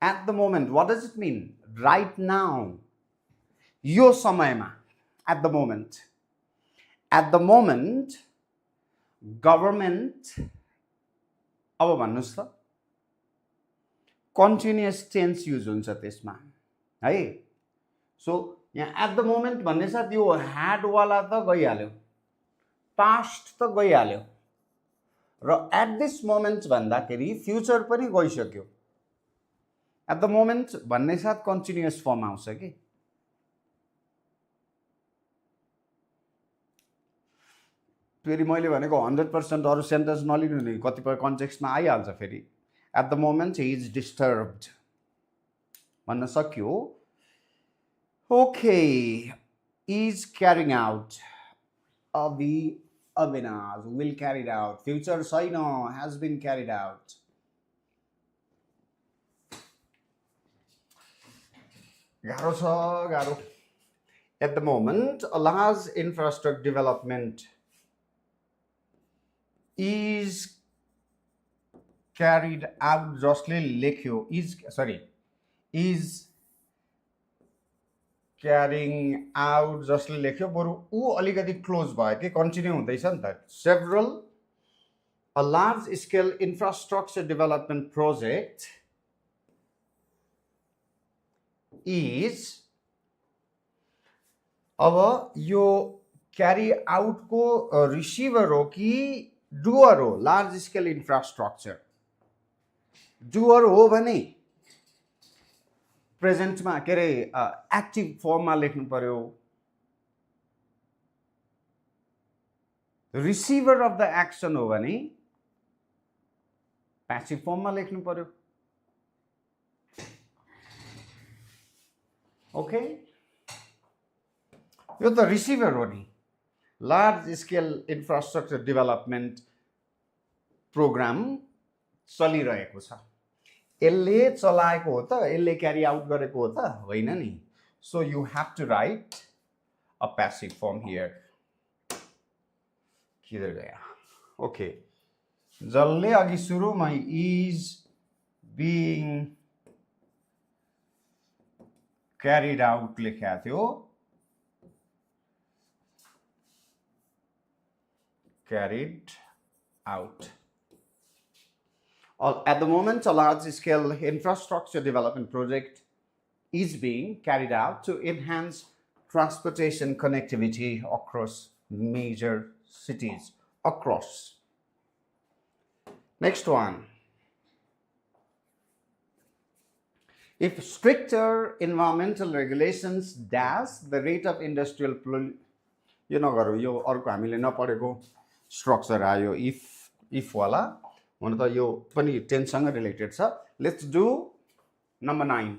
At the moment. What does it mean? Right now. यो समयमा. At the moment. At the moment, government, अब भन्नुस् त, continuous tense use हुन्छ त्यसमा है. So यहाँ at the moment भन्ने साथ यो had वाला त गइहाल्यो, past त गइहाल्यो र at this moment भन्दाखेरि future पनि गइसक्यो. At the moment भन्ने साथ continuous form आउँछ के. फेरि मैले भनेको 100% अरु सेन्टेन्स नलिनु नि, कतिपय कन्टेक्स्टमा आइहाल्छ फेरि. At the moment he is disturbed भन्न सक्यो. Okay, is carrying out. Avinash will carried out. Future छैन, has been carried out. गाह्रो छ गाह्रो At the moment, a large infrastructure development is carried out जसले लेख्यो is carrying out जसले लेख्यो बरु ऊ अलिकति क्लोज भयो के कन्टिन्यू हुँदैछ नि त a large scale infrastructure development project is अब यो क्यारी आउट को रिसिभर हो कि डुअर हो लार्ज स्केल इन्फ्रास्ट्रक्चर डुअर हो भने प्रेजेन्टमा के अरे एक्टिभ फर्ममा लेख्नु पर्यो रिसिभर अफ द एक्सन हो भने प्यासिभ फर्ममा लेख्नु पर्यो ओके यो त रिसिभर हो नि large scale infrastructure development programme चलिरहेको छ यसले चलाएको हो त यसले क्यारी आउट गरेको हो त होइन नि so you have to write a passive form here किधर गया ओके जसले अघि सुरुमा इज बिङ क्यारिड आउट लेखेको थियो carried out. At the moment, a large-scale infrastructure development project is being carried out to enhance transportation connectivity across major cities. Next one. If stricter environmental regulations dash the rate of industrial pollution, यो नगरौँ यो अर्को हामीले नपढेको structure आयो if वाला हुन त यो पनि टेन्ससँग related छ let's do number 9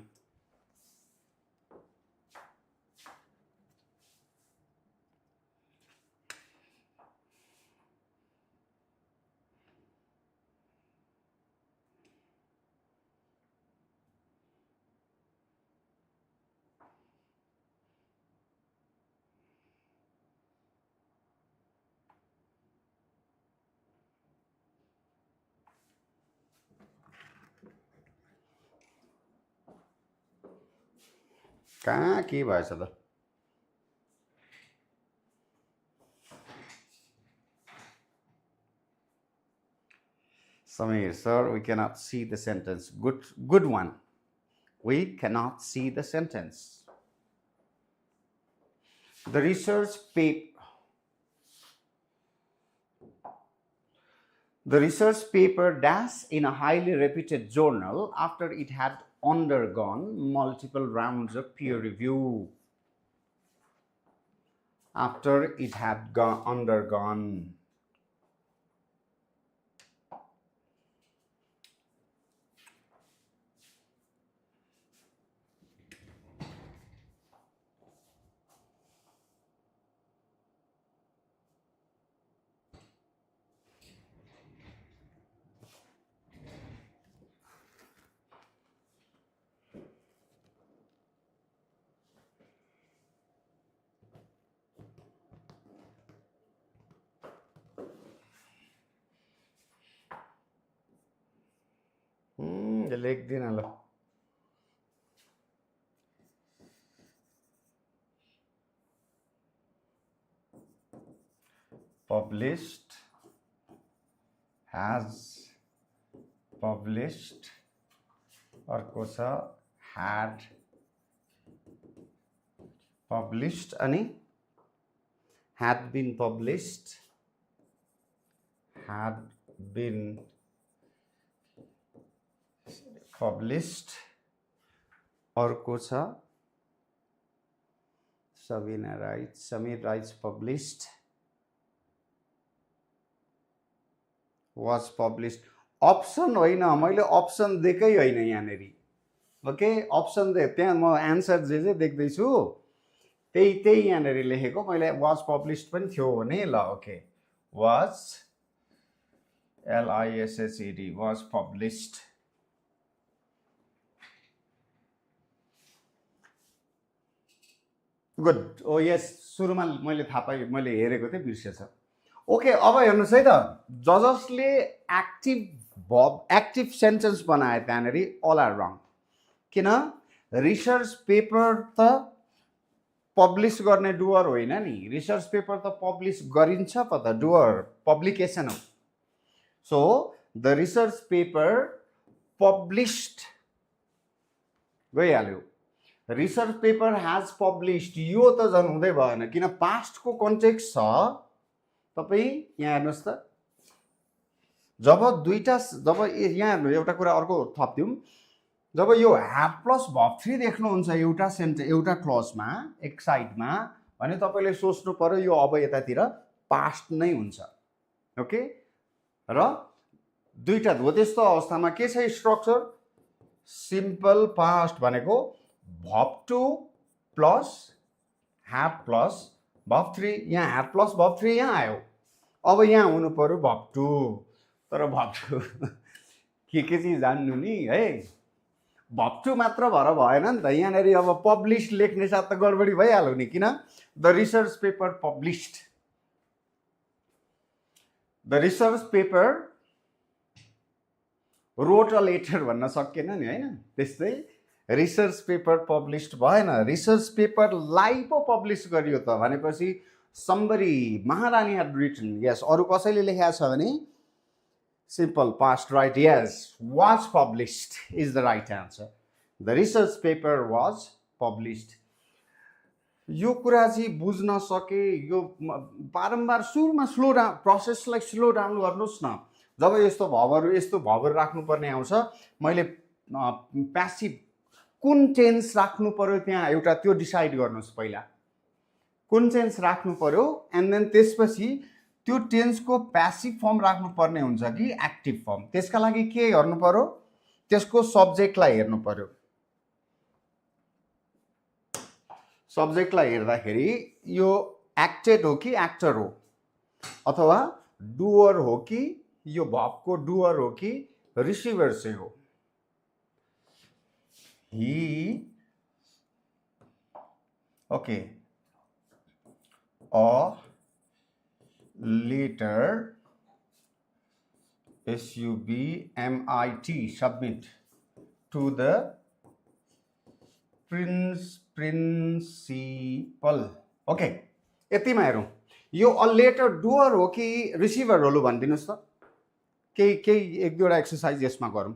कहाँ के भएछ त Samir sir we cannot see the sentence good one we cannot see the sentence the research paper dash in a highly reputed journal after it had undergone multiple rounds of peer review. After it had undergone लेख्दिन ल published has published अर्को छ had published अनि had been published अर्को छ Samir writes published was published option होइन मैले option देकै होइन यहाँनेरि ओके अप्सन दे त्यहाँ म आन्सर जे देख्दैछु त्यही यहाँनेरि लेखेको मैले was published पनि थियो भने ल okay was LISHED was published good O yes सुरुमा मैले थाहा पाएँ मैले हेरेको थिएँ बिर्सेछ ओके अब हेर्नुहोस् है त जसले एक्टिभ सेन्टेन्स बनाए त्यहाँनिर अल आर रङ किन रिसर्च पेपर त पब्लिस गर्ने डुअर होइन नि रिसर्च पेपर त पब्लिस गरिन्छ पो त डुअर पब्लिकेसन हो so the research paper published गइहाल्यो रिसर्च पेपर हैज पब्लिस्ड यो त झन् हुँदै भएन किन पास्टको कन्टेक्स्ट छ तपाईँ यहाँ हेर्नुहोस् त जब यहाँ हेर्नु एउटा कुरा अर्को थप्दिउँ जब यो ह्याभ प्लस भर्ब 3 देख्नुहुन्छ एउटा क्लजमा एक साइडमा भने तपाईँले सोच्नु पर्यो यो अब यतातिर पास्ट नै हुन्छ ओके र दुईटा हो त्यस्तो अवस्थामा के छ स्ट्रक्चर सिम्पल पास्ट भनेको verb 2 plus have plus verb 3 यहाँ ह्याभ प्लस भर्ब 3 यहाँ आयो अब यहाँ हुनु पर्यो भर्ब 2 तर भर्ब 2 के चाहिँ जान्नु नि है भर्ब 2 मात्र भएर भएन नि त यहाँनिर अब पब्लिस लेख्ने साथ त गडबडी भइहाल्यो नि किन the research paper published the research paper wrote a letter भन्न सकिएन नि हैन त्यस्तै रिसर्च पेपर पब्लिस्ड भएन रिसर्च पेपरलाई पो पब्लिस गरियो त भनेपछि somebody महारानी had written yes अरु कसैले लेखेको छ भने simple past right yes was published is the right answer the research paper was published यो कुरा चाहिँ बुझ्न सके यो बारम्बार सुरुमा स्लो डाउन प्रोसेसलाई स्लो डाउन गर्नुस् न जब यस्तो भर्बहरु राख्नुपर्ने आउँछ मैले प्यासिभ कुन टेन्स राख्नु पर्यो त्यहाँ एउटा त्यो डिसाइड गर्नुस् पहिला कुन टेन्स राख्नु पर्यो एन्ड देन त्यसपछि त्यो टेन्सको प्यासिभ फर्म राख्नु पर्ने हुन्छ कि एक्टिभ फर्म त्यसका लागि के गर्नु पर्यो त्यसको सब्जेक्टलाई हेर्नु पर्यो सब्जेक्टलाई हेर्दाखेरि यो एक्टेड हो कि एक्टर हो अथवा डुअर हो कि यो भर्बको डुअर हो कि रिसिभर चाहिँ हो he okay or later submit to the principal okay यतिमा हेरौँ यो अ लेटर डुअर हो कि रिसिभर हो भनिदिनुस् त केही एक दुईवटा एक्सरसाइज यसमा गरौँ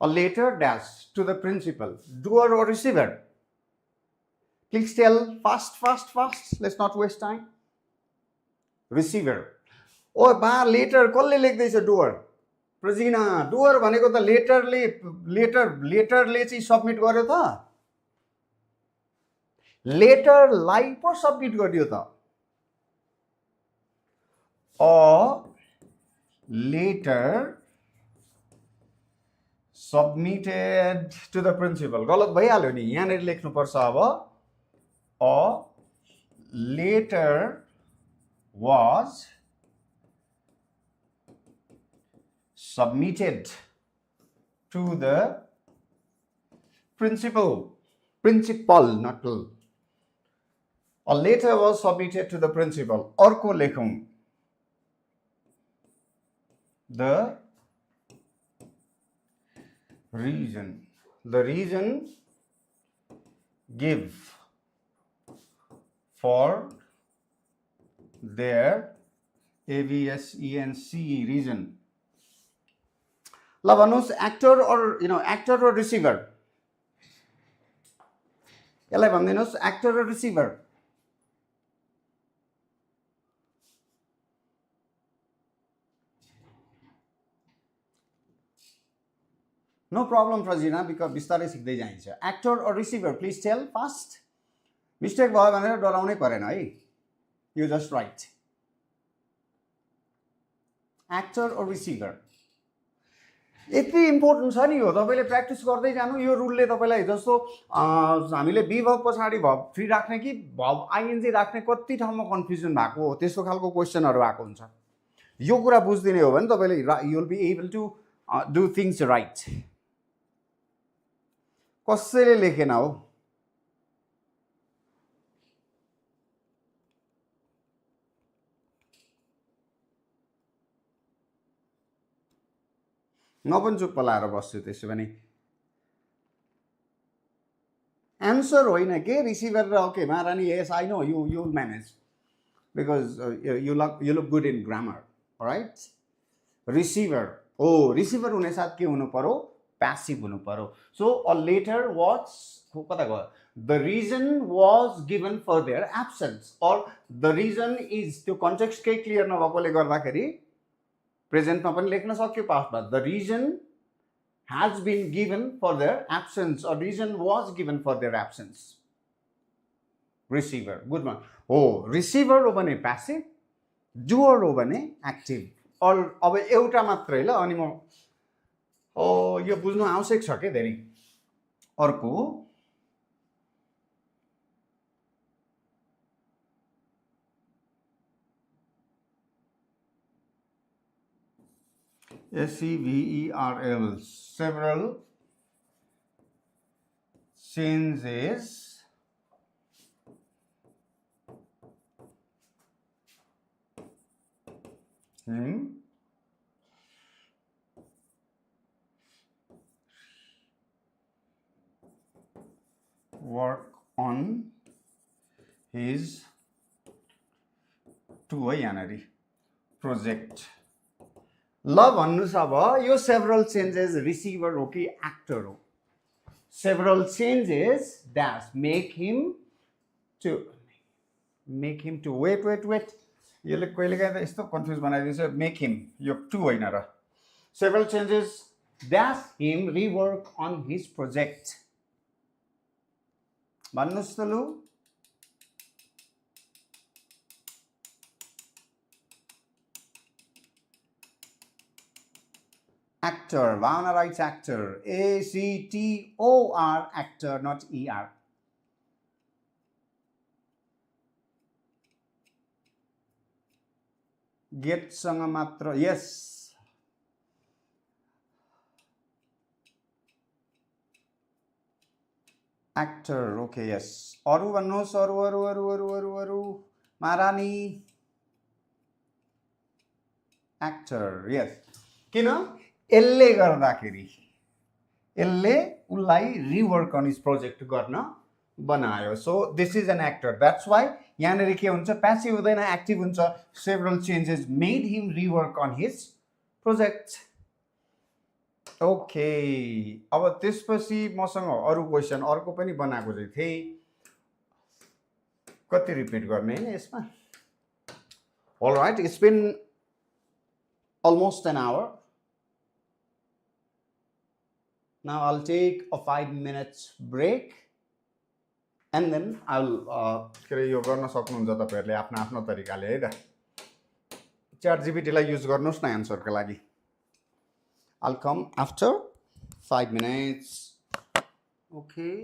a letter dash to the principal doer or receiver please tell fast let's not waste time receiver ओ बा लेटर कसले लेख्दै छ डुअर प्रजिना डुअर भनेको त लेटरले चाहिँ सबमिट गर्यो त लेटरलाई पो सबमिट गरियो त a letter submitted to the principal गलत भइहाल्यो नि यहाँनिर लेख्नुपर्छ अब a letter was submitted to the principal not to a letter was submitted to the principal अर्को लेखौं the reason give for their ABSENC reason ल भन्नुस् एक्टर or receiver यसलाई भन्दिनुस् actor or receiver No problem, Frazina, because बिस्तारै सिक्दै जाइन्छ actor or receiver please tell fast mistake भयो भनेर डराउनै परेन है you just write actor or receiver यति इम्पोर्टेन्ट छ नि हो तपाईले प्र्याक्टिस गर्दै जानु यो रुलले तपाईलाई जस्तो हामीले बी भर्ब पछाडी भर्ब 3 राख्ने कि भर्ब आइएनजी राख्ने कति ठाउँमा कन्फ्युजन भएको हो त्यस्तो खालको क्वेशनहरु आएको हुन्छ यो कुरा बुझ्दिने हो भने तपाईले you will be able to do things right कसैले लेखेन हो म पनि चुप्प लाएर बस्छु त्यसो भने एन्सर होइन के रिसिभर र ओके महारानी yes I know you will manage because you look good in grammar right receiver receiver हुने साथ के हुनु पर्यो passive हुनु पर्यो so a letter was कता गयो the reason was given for their absence or the reason is त्यो context केही क्लियर नभएकोले गर्दाखेरि प्रेजेन्टमा पनि लेख्न सक्यो पास्टमा the reason has been given for their absence or reason was given for their absence receiver good one receiver हो भने passive doer हो भने active और अब एउटा मात्रै ल अनि म यो बुझ्नु आवश्यक छ के धेरै अर्को SEVERL several changes work on his to a yanari project ल भन्नुस् अब यो सेभरल चेन्जेस रिसिभर हो कि एक्टर हो several changes that's make him to wait यसले कहिलेकाहीँ त यस्तो कन्फ्युज बनाइदिन्छ मेक हिम यो टु होइन र several changes dash him rework on his project भन्नुस् त लु actor Bhavana writes actor ACTOR actor not ER get सँग मात्र yes actor okay yes अरु भन्नुस् अरु महारानी actor yes किन यसले गर्दाखेरि यसले उलाई रिवर्क अन हिज प्रोजेक्ट गर्न बनायो so this is an actor that's why यहाँनिर के हुन्छ प्यासिभ हुँदैन एक्टिभ हुन्छ several changes made him rework on his project okay अब त्यसपछि मसँग अरू क्वेसन अर्को पनि बनाएको चाहिँ थिएँ कति रिपिट गर्ने हैन यसमा all right it's been almost an hour now I'll take a 5 minutes break and then I'll यो गर्न सक्नुहुन्छ तपाईहरुले आफ्नो आफ्नो तरिकाले है त च्याट जीपीटी लाई युज गर्नुस् न आन्सरको लागि I'll come after 5 minutes okay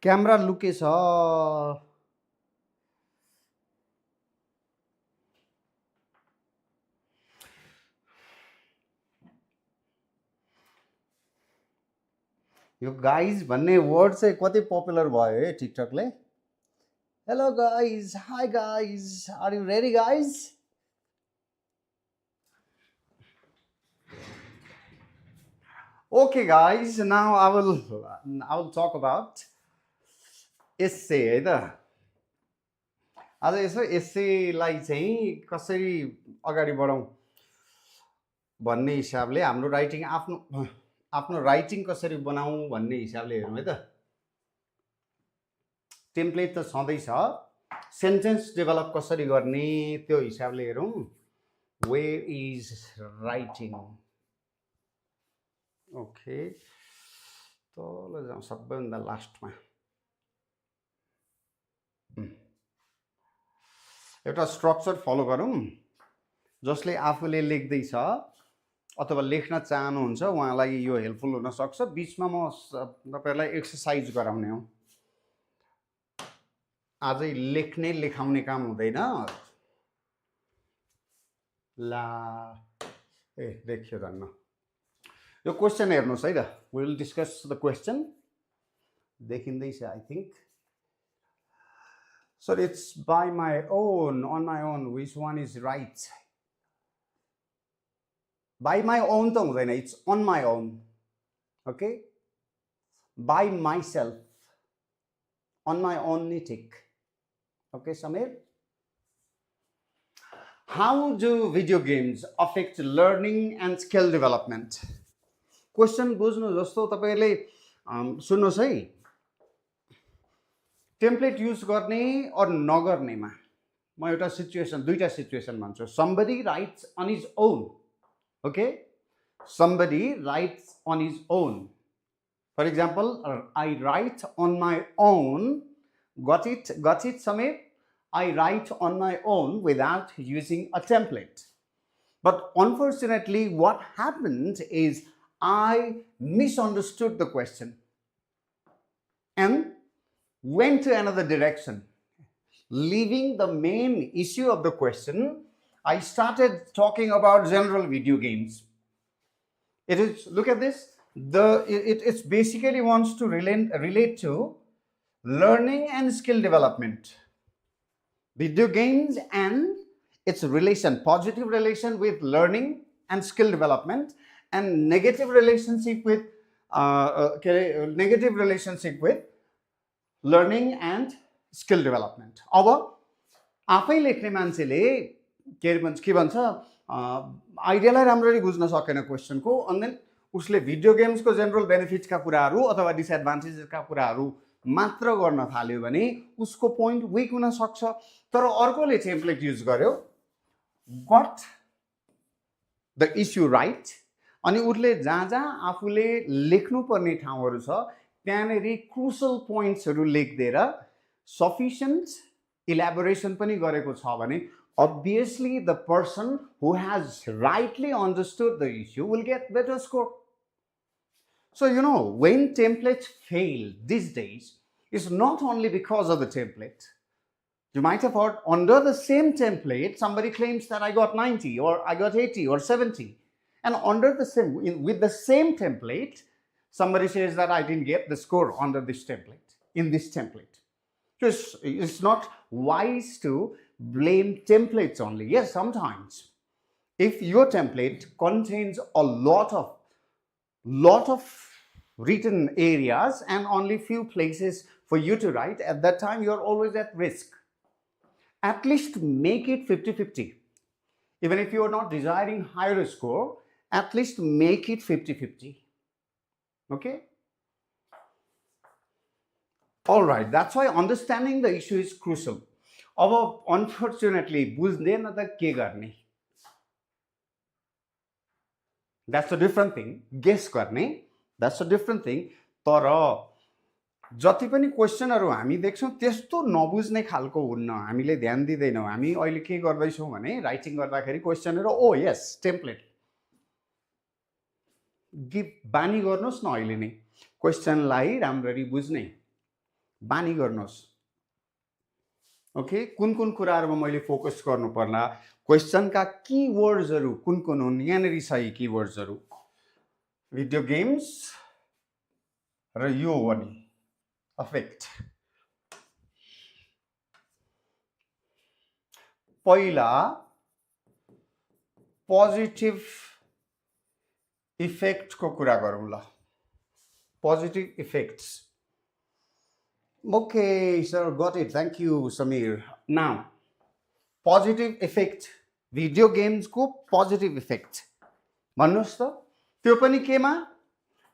camera लुकेछ यो गाइज भन्ने वर्ड चाहिँ कति पपुलर भयो है टिकटकले hello guys hi guys are you ready guys Okay guys, now I will talk about essay है त आज यसो एस्सेलाई चाहिँ कसरी अगाडि बढाउँ भन्ने हिसाबले हाम्रो राइटिङ आफ्नो राइटिङ कसरी बनाऊँ भन्ने हिसाबले हेरौँ है त टेम्प्लेट त छँदै छ सेन्टेन्स डेभलप कसरी गर्ने त्यो हिसाबले हेरौँ वेयर इज राइटिङ ओके तल जाउँ सबैभन्दा लास्टमा एउटा स्ट्रक्चर फलो गरौँ जसले आफूले लेख्दैछ अथवा लेख्न चाहनुहुन्छ उहाँलाई यो हेल्पफुल हुन सक्छ बीचमा म तपाईहरुलाई एक्सरसाइज गराउने हो आजै लेख्ने लेखाउने काम हुँदैन ला ए देखियो धन्न यो क्वेशन हेर्नुस् है त we will discuss the question देखिँदैछ I think so it's by my own on my own which one is right by my own त हुँदैन it's on my own okay by myself on my own नि ठीक okay Sameer how do video games affect learning and skill development question बुझ्नु जस्तो तपाईहरुले सुन्नुस् है template use गर्ने और नगर्नेमा म एउटा सिचुएसन दुईटा सिचुएसन भन्छु somebody writes on his own okay somebody writes on his own for example I write on my own got it Samir I write on my own without using a template but unfortunately what happened is I misunderstood the question and went to another direction. Leaving the main issue of the question, I started talking about general video games. It is, look at this, it basically wants to relate to learning and skill development. Video games and its relation, positive relation with learning and skill development and negative relationship with learning and skill development. अब आफै लेख्ने मान्छेले के भन्छ आइडियालाई राम्ररी बुझ्न सकेन क्वेशनको अनि देन उसले भिडियो गेम्सको जनरल बेनिफिट्सका कुराहरू अथवा डिसएडभान्टेजेसका कुराहरू मात्र गर्न थाल्यो भने उसको पोइन्ट वीक हुन सक्छ तर अर्कोले टेम्प्लेट युज गर्यो गट द इश्यू राइट अनि उसले जहाँ आफूले लेख्नुपर्ने ठाउँहरू छ त्यहाँनेरि क्रुसल पोइन्ट्सहरू लेख्दिएर सफिसिएन्ट इलाबोरेसन पनि गरेको छ भने obviously the person who has rightly understood the issue will get better score. So you know when templates fail these days it's not only because of the template. You might have heard under the same template somebody claims that I got 90 or I got 80 or 70 and under the same with the same template somebody says that I didn't get the score under this template, in this template. Just, it's not wise to blame templates only. Yes, sometimes. If your template contains a lot of written areas and only few places for you to write, at that time you're always at risk. At least make it 50-50. Even if you're not desiring higher score, at least make it 50-50. Okay? All right, that's why understanding the issue is crucial. अब unfortunately बुझ्दैन त के गर्ने that's a different thing. Guess गर्ने that's a different thing. तर जति पनि क्वेशनहरु हामी देख्छौं त्यस्तो नबुझ्ने खालको हुन्न हामीले ध्यान दिदैनौं हामी अहिले के गर्दैछौं भने राइटिङ गर्दाखेरि क्वेशनहरु ओ यस टेम्प्लेट गिभ बानी गर्नुस् न अहिले नै क्वेशनलाई राम्ररी बुझ्ने बानी गर्नुहोस् ओके कुन कुन कुराहरुमा मैले फोकस गर्नु पर्ला क्वेशनका कीवर्ड्सहरु कुन कुन हुन् यहाँनेरि छ यी कीवर्ड्सहरु भिडियो गेम्स र यो पनि अफेक्ट पहिला पोजिटिभ इफेक्ट को कुरा गरौँ ल positive effects okay sir got it thank you Samir now positive effect video games को positive effect भन्नुस् त त्यो पनि केमा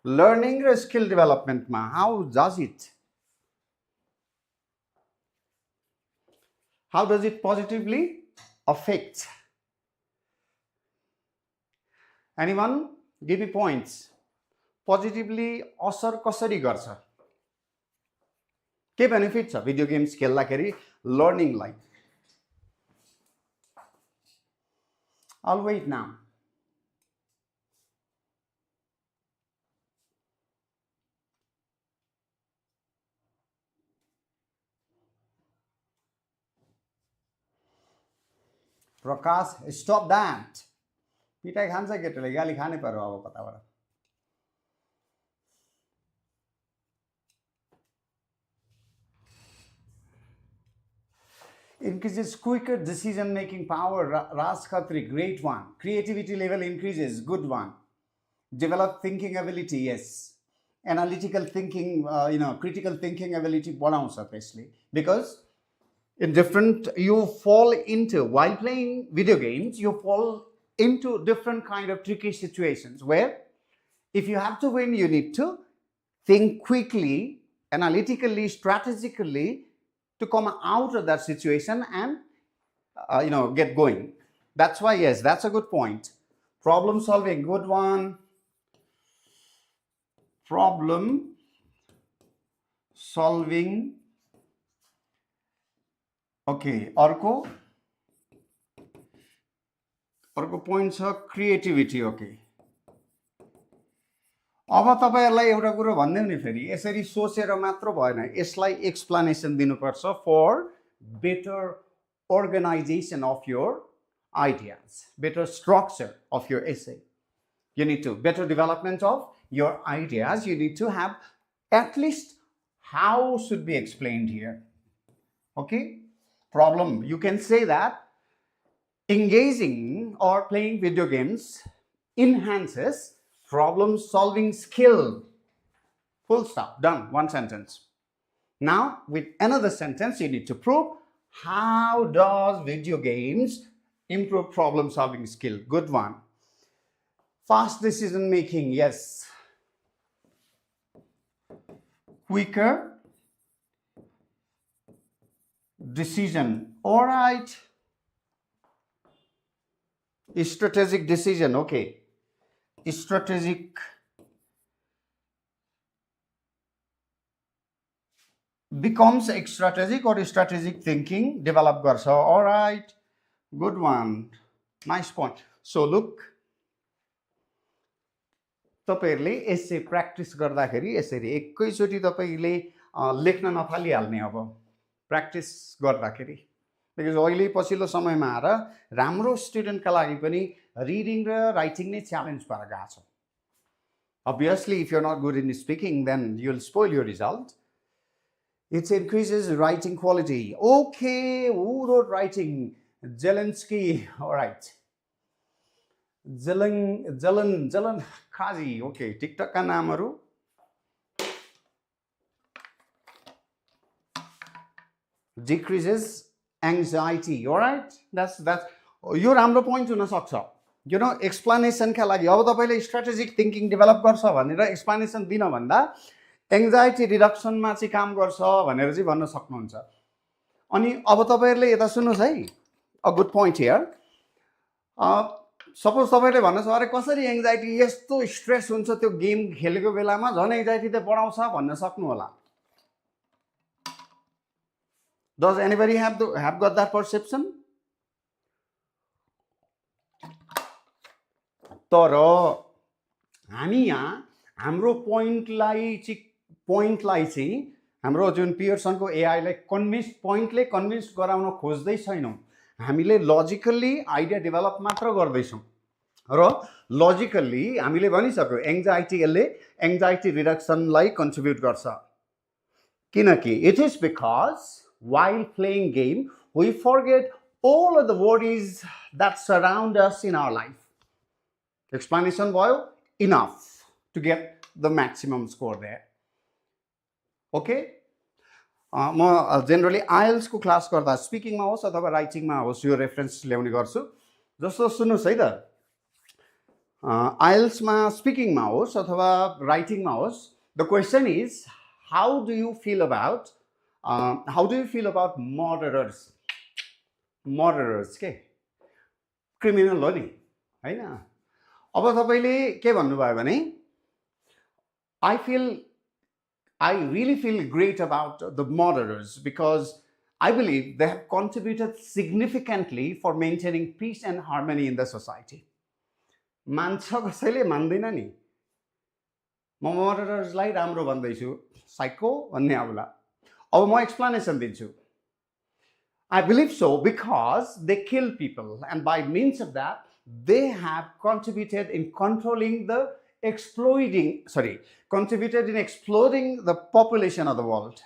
learning र skill development मा how does it positively affect anyone give me points positively असर कसरी गर्छ के बेनिफिट छ भिडियो गेम्स खेल्दाखेरि लर्निङ लाई I'll wait now Prakash stop that पिटाई खान्छ केटले गाली खानै पर्यो अब कताबाट increases quicker decision making power Raj Khatri great one creativity level increases good one develop thinking ability yes analytical thinking critical thinking ability बढाउँछ त्यसले because in different you fall into while playing video games you fall into different kind of tricky situations where if you have to win you need to think quickly analytically strategically to come out of that situation and get going that's why yes that's a good point problem solving good one problem solving okay अर्को point छ creativity okay अब तपाईहरुलाई एउटा कुरा भन्दै नि फेरि यसरी सोचेर मात्र भएन यसलाई एक्सप्लेनेसन दिनुपर्छ फर better organization of your ideas better structure of your essay you need to better development of your ideas you need to have at least how should be explained here okay problem you can say that engaging or playing video games enhances problem solving skill full stop done one sentence now with another sentence you need to prove how does video games improve problem solving skill good one fast decision making yes quicker decision all right strategic decision okay strategic becomes strategic or strategic thinking develop garcha all right good one nice point so look तपाईहरुले एसे practice गर्दाखेरि यसरी एकैचोटी तपाईले लेख्न नथालिहाल्ने अब practice गर्दाखेरि because अहिले पछिल्लो समयमा आएर राम्रो स्टुडेन्टका लागि पनि रिडिङ र राइटिङ नै च्यालेन्ज भएर गएको छ obviously if you're not good in speaking then you'll spoil your result it increases writing quality okay who wrote writing Zelensky all right Zelan Kazi okay TikTok का नामहरु decreases anxiety all right that's यो राम्रो point हुन सक्छ you know explanation का लागि अब तपाईले strategic thinking develop गर्छ भनेर explanation दिन भन्दा anxiety reduction मा चाहिँ काम गर्छ भनेर चाहिँ भन्न सक्नुहुन्छ अनि अब तपाईहरुले यता सुन्नुस् है a good point here suppose तपाईले भन्नुस् अरे कसरी anxiety यस्तो stress हुन्छ त्यो गेम खेलेको बेलामा झन् anxiety त बढाउँछ भन्न सक्नु होला does anybody have got that perception तर हामी यहाँ हाम्रो पोइन्टलाई चाहिँ हाम्रो जुन पियर्सनको एआईलाई पोइन्टले कन्भिन्स गराउन खोज्दै छैनौँ, हामीले लजिकल्ली आइडिया डेभलप मात्र गर्दैछौँ र लजिकल्ली हामीले भनिसक्यो यसले एङ्जाइटी रिडक्सनलाई कन्ट्रिब्युट गर्छ, किनकि it is because while playing game we forget all of the worries that surround us in our life. Explanation भयो, enough to get the maximum score there. Okay, म generally IELTS को class गर्दा स्पिकिङमा होस् अथवा राइटिङमा होस् यो रेफरेन्स ल्याउने गर्छु। जस्तो सुन्नुहोस् है त, आइएल्समा स्पिकिङमा होस् अथवा राइटिङमा होस्, the question is how do you feel about murderers के क्रिमिनल हो नि हैन। अब तपाईले के भन्नुभयो भने I really feel great about the murderers because I believe they have contributed significantly for maintaining peace and harmony in the society. मान्छ कसैले मान्दैन नि, म मर्डरर्सलाई राम्रो भन्दैछु, साइको भन्ने आउला। अब म एक्सप्लेनेसन दिन्छु। I believe so because they kill people and by means of that they have contributed in contributed in exploding the population of the world.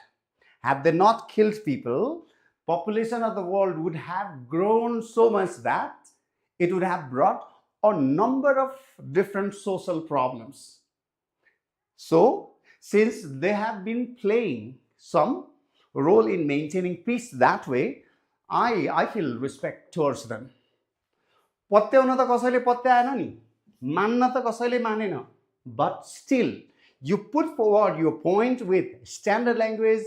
Had they not killed people, population of the world would have grown so much that it would have brought a number of different social problems. So, since they have been playing some role in maintaining peace that way, I feel respect towards them. पत्याउन त कसैले पत्याएन नि, मान्न त कसैले मानेन, but still you put forward your point with standard language,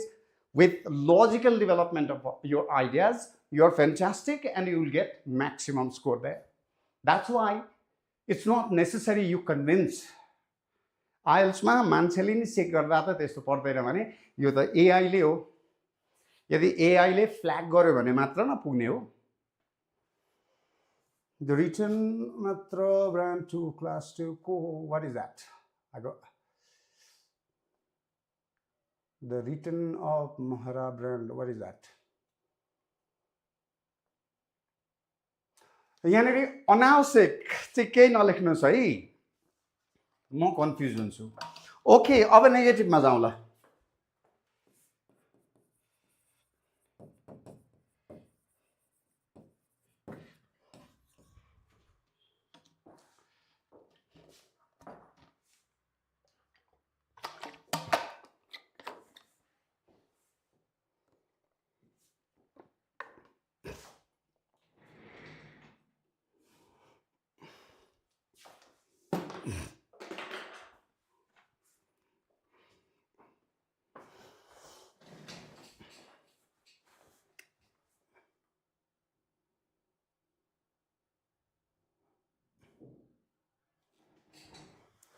with logical development of your ideas, you're fantastic and you will get maximum score there. That's why it's not necessary you convince. IELTS मा मान्छेले नि check गर्दा त त्यस्तो पर्दैन भने यो त AI ले हो, यदि एआई ले फ्ल्याग गर्यो भने मात्र नपुग्ने हो। The written matra brand 2 class 2 what is that? I got the written of Mahara brand, what is that? यहाँनेरि अनावश्यक चाहिँ केही नलेख्नुस् है, म कन्फ्युज हुन्छु। ओके, अब नेगेटिभमा जाउँला।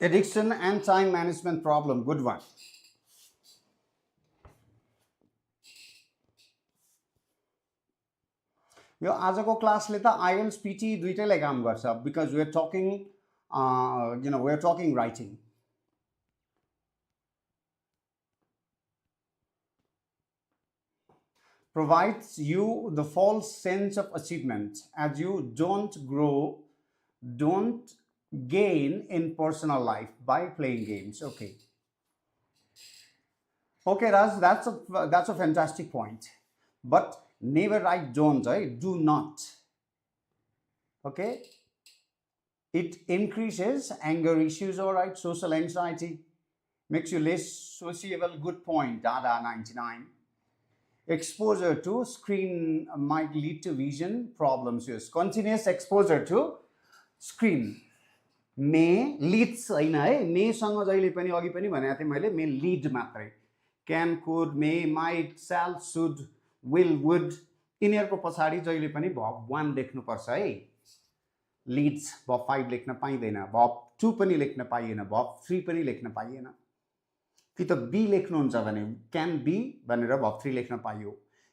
Addiction and time management problem, good one. यो आजको क्लासले त IELTS PTE दुईटैलाई काम गर्छ because we are talking we are talking writing. Provides you the false sense of achievement as you don't gain in personal life by playing games. Okay, Raj, that's a fantastic point, but never write don't, do not. Okay, it increases anger issues, all right, social anxiety, makes you less sociable, good point, Dada 99. Exposure to screen might lead to vision problems. Yes, continuous exposure to screen may leads हैन है, may सँग जहिले पनि अघि पनि भनेको थिएँ मैले, may lead मात्रै, can, could, may, might, shall, should, will, would, यिनीहरुको पछाडी जहिले पनि verb 1 लेख्नु पर्छ है। leads verb 5 लेख्न पाइदैन, verb 2 पनि लेख्न पाइएन, verb 3 पनि लेख्न पाइएन। कि त बी लेख्नुहुन्छ भने can be भनेर verb 3 लेख्न पाइयो।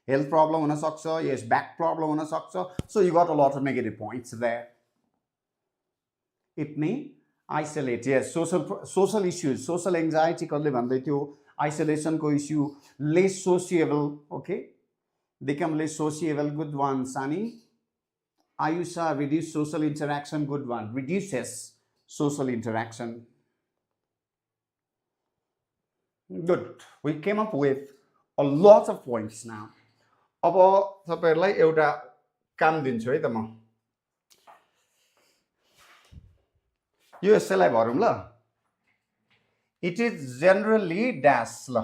health problem हुन सक्छ, yes, back problem हुन सक्छ, so you got a lot of negative points there. It may isolate, yes, social issues, social anxiety कसले भन्दै थियो, Isolation ko issue, less sociable, okay? Become less sociable, good one, Sunny. Ayusha, reduce social interaction, good one. Reduces social interaction. Good. We came up with a lot of points now. अब तपाईहरुलाई एउटा काम दिन्छु है त म यो यसैलाई भरौं ल It is generally dash ल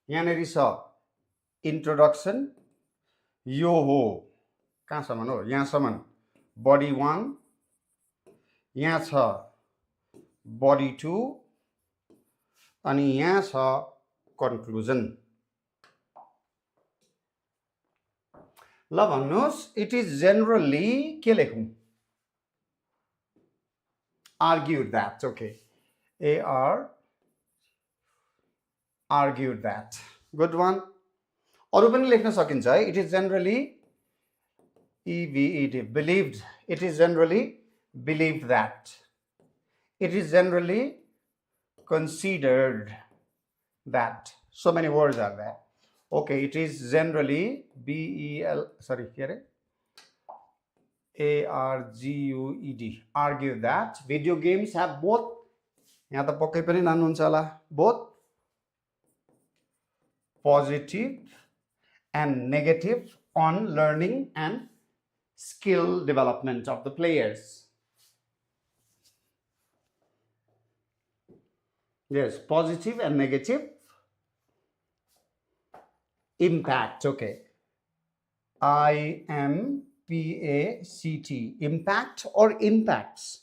यहाँनेरि छ introduction यो हो कहाँसम्म हो यहाँसम्म body 1 यहाँ छ body 2 अनि यहाँ छ conclusion ल भन्नुस् it is generally के लेखौं argued that okay argued that good one अरु पनि लेख्न सकिन्छ है it is generally believed it is generally believed that it is generally considered that so many words are there okay it is generally argue that video games have both यहाँ त पक्कै पनि नान्नुहुन्छ होला both positive and negative on learning and skill development of the players. Yes, positive and negative impact. Okay. IMPACT. Impact or impacts?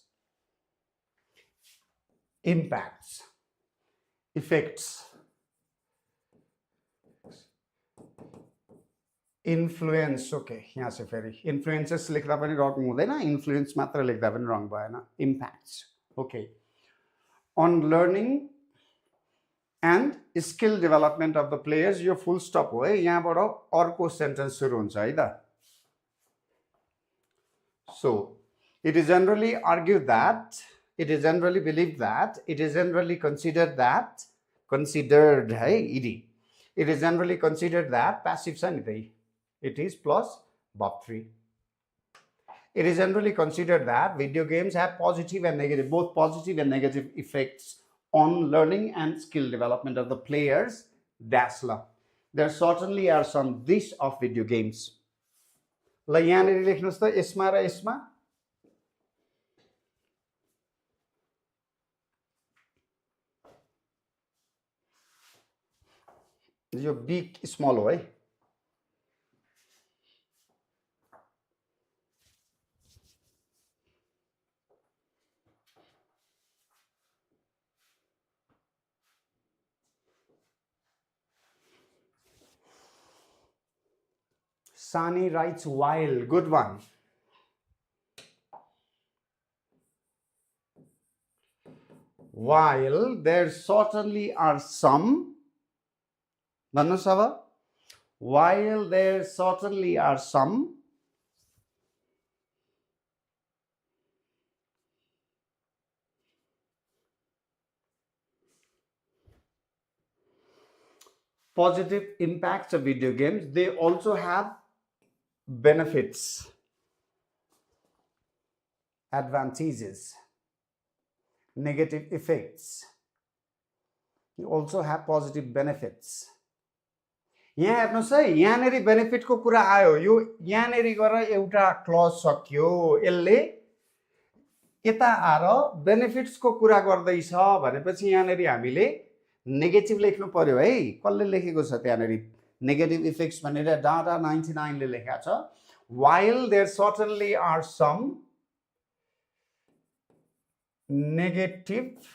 Impacts. Effects. Influence. Okay. यहाँ से फेरि influences लेख्दा पनि wrong हुँदैन influence मात्र लेख्दा पनि wrong भएन impacts. Okay. On learning and skill development of the players yo full stop हो है यहाँबाट अर्को sentence सुरु हुन्छ है त So it is generally argued that it is generally believed that it is generally considered that considered है ed it is generally considered that passive छ नि त it is plus verb 3 it is generally considered that video games have positive and negative both positive and negative effects on learning and skill development of the players dash la there certainly are some dish of video games ल यहाँनेरि लेख्नुस् त यसमा र यसमा यो big small हो है Sani writes while. Good one. While there certainly are some. Manusava. While there certainly are some. Positive impacts of video games, they also have benefits, advantages, negative effects. You also have positive benefits. यहाँ हेर्नुस् है यहाँनेरि benefit को कुरा आयो यो यहाँनेरि गरेर एउटा क्लज सक्यो यसले यता आएर बेनिफिट्स को कुरा गर्दै छ भनेपछि यहाँनेरि हामीले नेगेटिभ लेख्नु पर्यो है कसले लेखेको छ त्यहाँनेरि negative effects भनेर data 99 ले लेखेको छ while there certainly are some negative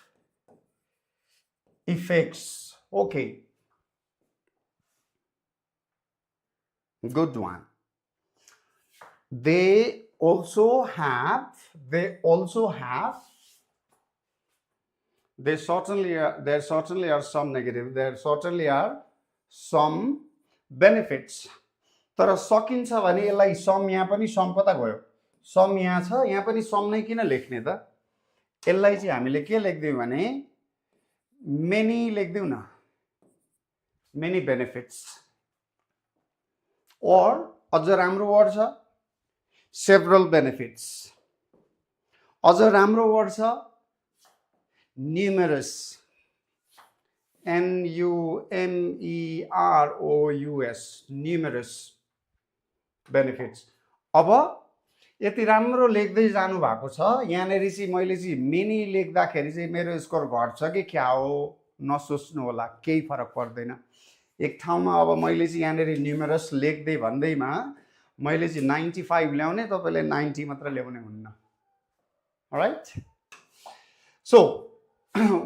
effects okay good one they also have there certainly are some negative there certainly are some benefits तर सकिन्छ भने यसलाई सम यहाँ पनि सम पता गयो सम यहाँ छ यहाँ पनि सम नै किन लेख्ने त यसलाई चाहिँ हामीले के लेख्दियौ भने many लेख्दिउ न, many benefits. Or अझ राम्रो वर्ड छ several benefits. अझ राम्रो वर्ड छ numerous. numerous, numerous benefits. अब यति राम्रो लेख्दै जानु भएको छ यहाँनेरि चाहिँ मैले चाहिँ मेनी लेख्दाखेरि चाहिँ मेरो स्कोर घट्छ कि क्या हो नसोच्नु होला केही फरक पर्दैन एक ठाउँमा अब मैले चाहिँ यहाँनेरि न्युमरस लेख्दै भन्दैमा मैले चाहिँ 95 ल्याउने तपाईले 90 मात्र ल्याउने हुन्न alright so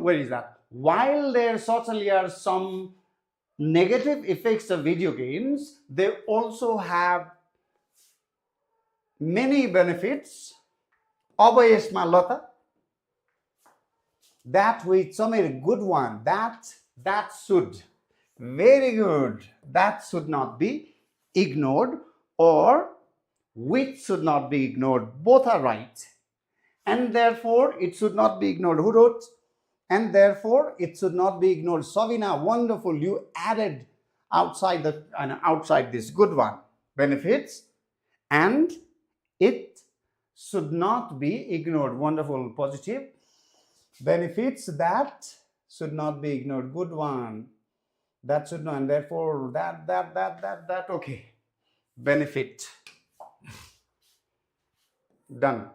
where is that while there certainly are some negative effects of video games they also have many benefits अब यसमा ल त that with some a good one that should very good that should not be ignored or which should not be ignored both are right and therefore it should not be ignored who wrote and therefore it should not be ignored Savina wonderful you added outside this good one benefits and it should not be ignored wonderful positive benefits that should not be ignored good one that should not and therefore that okay benefit done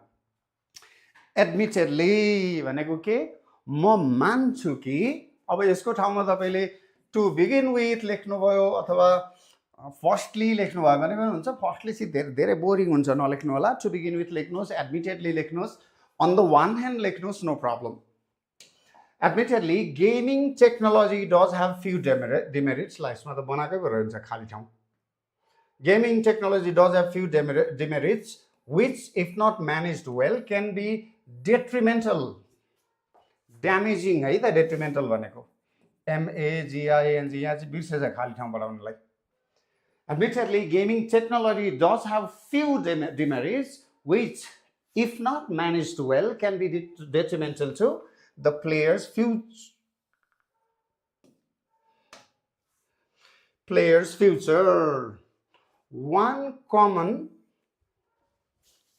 admittedly भनेको के म मान्छु कि अब यसको ठाउँमा तपाईले to begin with लेख्नु भयो अथवा फर्स्टली लेख्नु भयो भने पनि हुन्छ फर्स्टली चाहिँ धेरै बोरिङ हुन्छ नलेख्नु होला to begin with लेख्नुस् admittedly लेख्नुस् on the one hand लेख्नुस् no problem admittedly gaming technology does have few demerits ला यसमा त बनाकै भएर हुन्छ खाली ठाउँ gaming technology does have few demerits which if not managed well can be detrimental damaging है त detrimental भनेको MAGING यहाँ चाहिँ बिर्सेछ खाली ठाउँ बनाउनलाई admittedly gaming technology does have few demerits which if not managed well can be detrimental to the player's future one common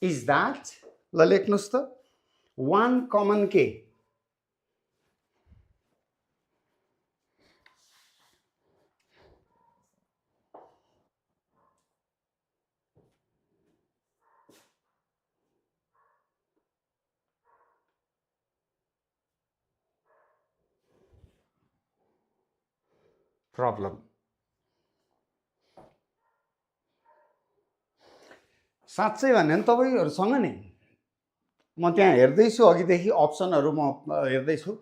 is that ल लेख्नुस् त one common के problem साच्चै भन्ने तपाईहरुसँग नि म त्यहाँ हेर्दै छु अघिदेखि अप्सनहरु म हेर्दै छु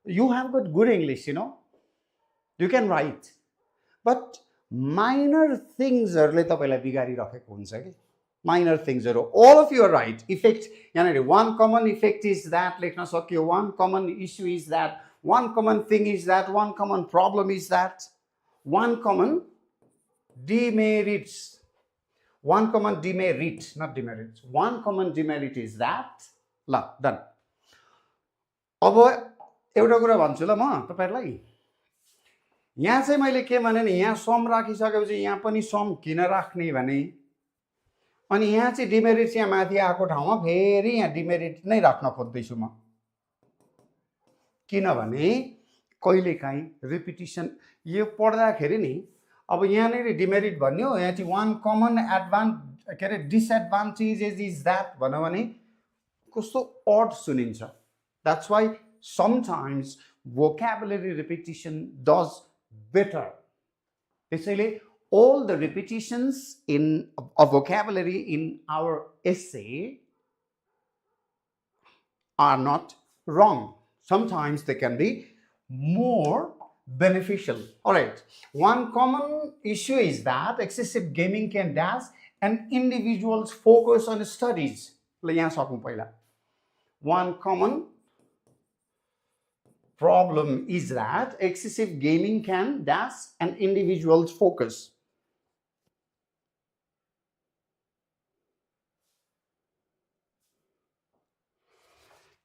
you have got good English you know you can write but minor things हरुले तपाईलाई बिगारी राखेको हुन्छ के minor things हरु all of you are right effect यानी one common effect is that लेख्न सक्यो one common issue is that one common thing is that one common problem is that one common demerits one common demerit not demerits one common demerit is that ल done अब एउटा कुरा भन्छु ल म तपाईहरुलाई यहाँ चाहिँ मैले के भने नि यहाँ सम राखिसकेपछि यहाँ पनि सम किन राख्ने भने अनि यहाँ चाहिँ डिमेरिट यहाँ माथि आको ठाउँमा फेरि यहाँ डिमेरिट नै राख्न खोज्दै छु म किनभने कहिलेकाहीँ रिपिटिसन यो पढ्दाखेरि नि अब यहाँ नै डिमेरिट भन्यो यहाँ चाहिँ one common disadvantage is that भन्यो भने कस्तो odd सुनिन्छ that's why sometimes vocabulary repetition does better त्यसैले all the repetitions in a vocabulary in our essay are not wrong sometimes they can be more beneficial all right one common issue is that excessive gaming can dash an individual's focus on studies ल यहाँ सकौं पहिला one common problem is that excessive gaming can dash an individual's focus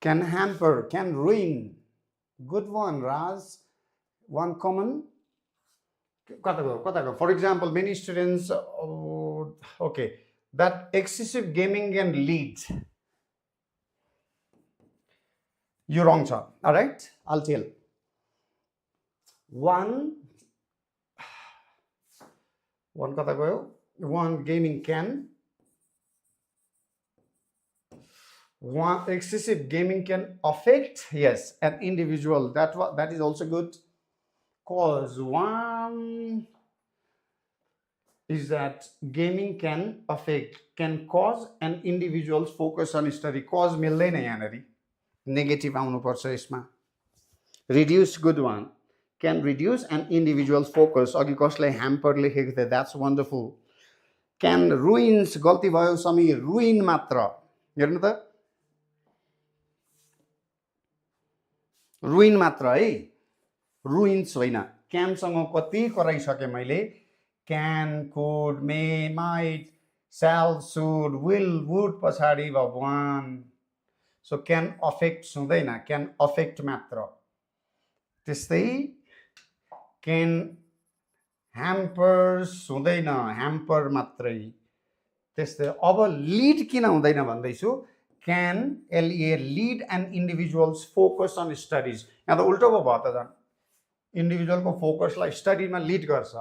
can hamper can ruin Good one, Raz. One common. For example, many students, okay, that excessive gaming can lead. You're wrong, sir. All right, I'll tell. One gaming can. One excessive gaming can affect, yes, an individual. That is also good. Cause one is that gaming can cause an individual's focus on study. Cause मिल्दैन यहाँनेरि, negative आउनु पर्छ यसमा. Reduce, good one, can reduce an individual's focus. अघि कसले hamper लेखेको थियो, that's wonderful. Can ruins, गल्ती भयो समीर, ruin मात्र. हेर्नु त, ruin मात्र है, ruins होइन. Can सँग कति कराइसके मैले. Can, could, may, might, shall, should, will, would पछाडि भगवान. So can affect हुँदैन, can affect मात्र. त्यस्तै can hampers हुँदैन, hamper मात्रै. त्यस्तै अब lead किन हुँदैन भन्दैछु. Can lead an individual's focus on studies. यहाँ त उल्टो भयो त झन्. Individual को focus लाई study मा lead गर्छ.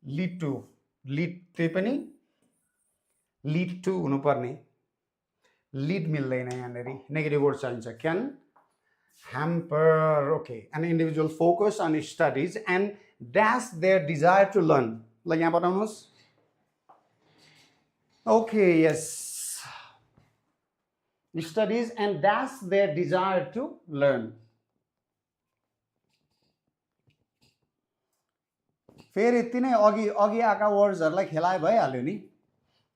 Lead to, त्यही पनि lead to हुनुपर्ने. Lead मिल्दैन यहाँनेरि, negative word चाहिन्छ. Can hamper, okay, an individual focus on his studies and dash their desire to learn. ल यहाँ बताउनुहोस्. Okay, yes. Studies and dash their desire to learn. फेरि तिनै अघि आका वर्ड्सहरुलाई खेलाए भइहाल्यो नि.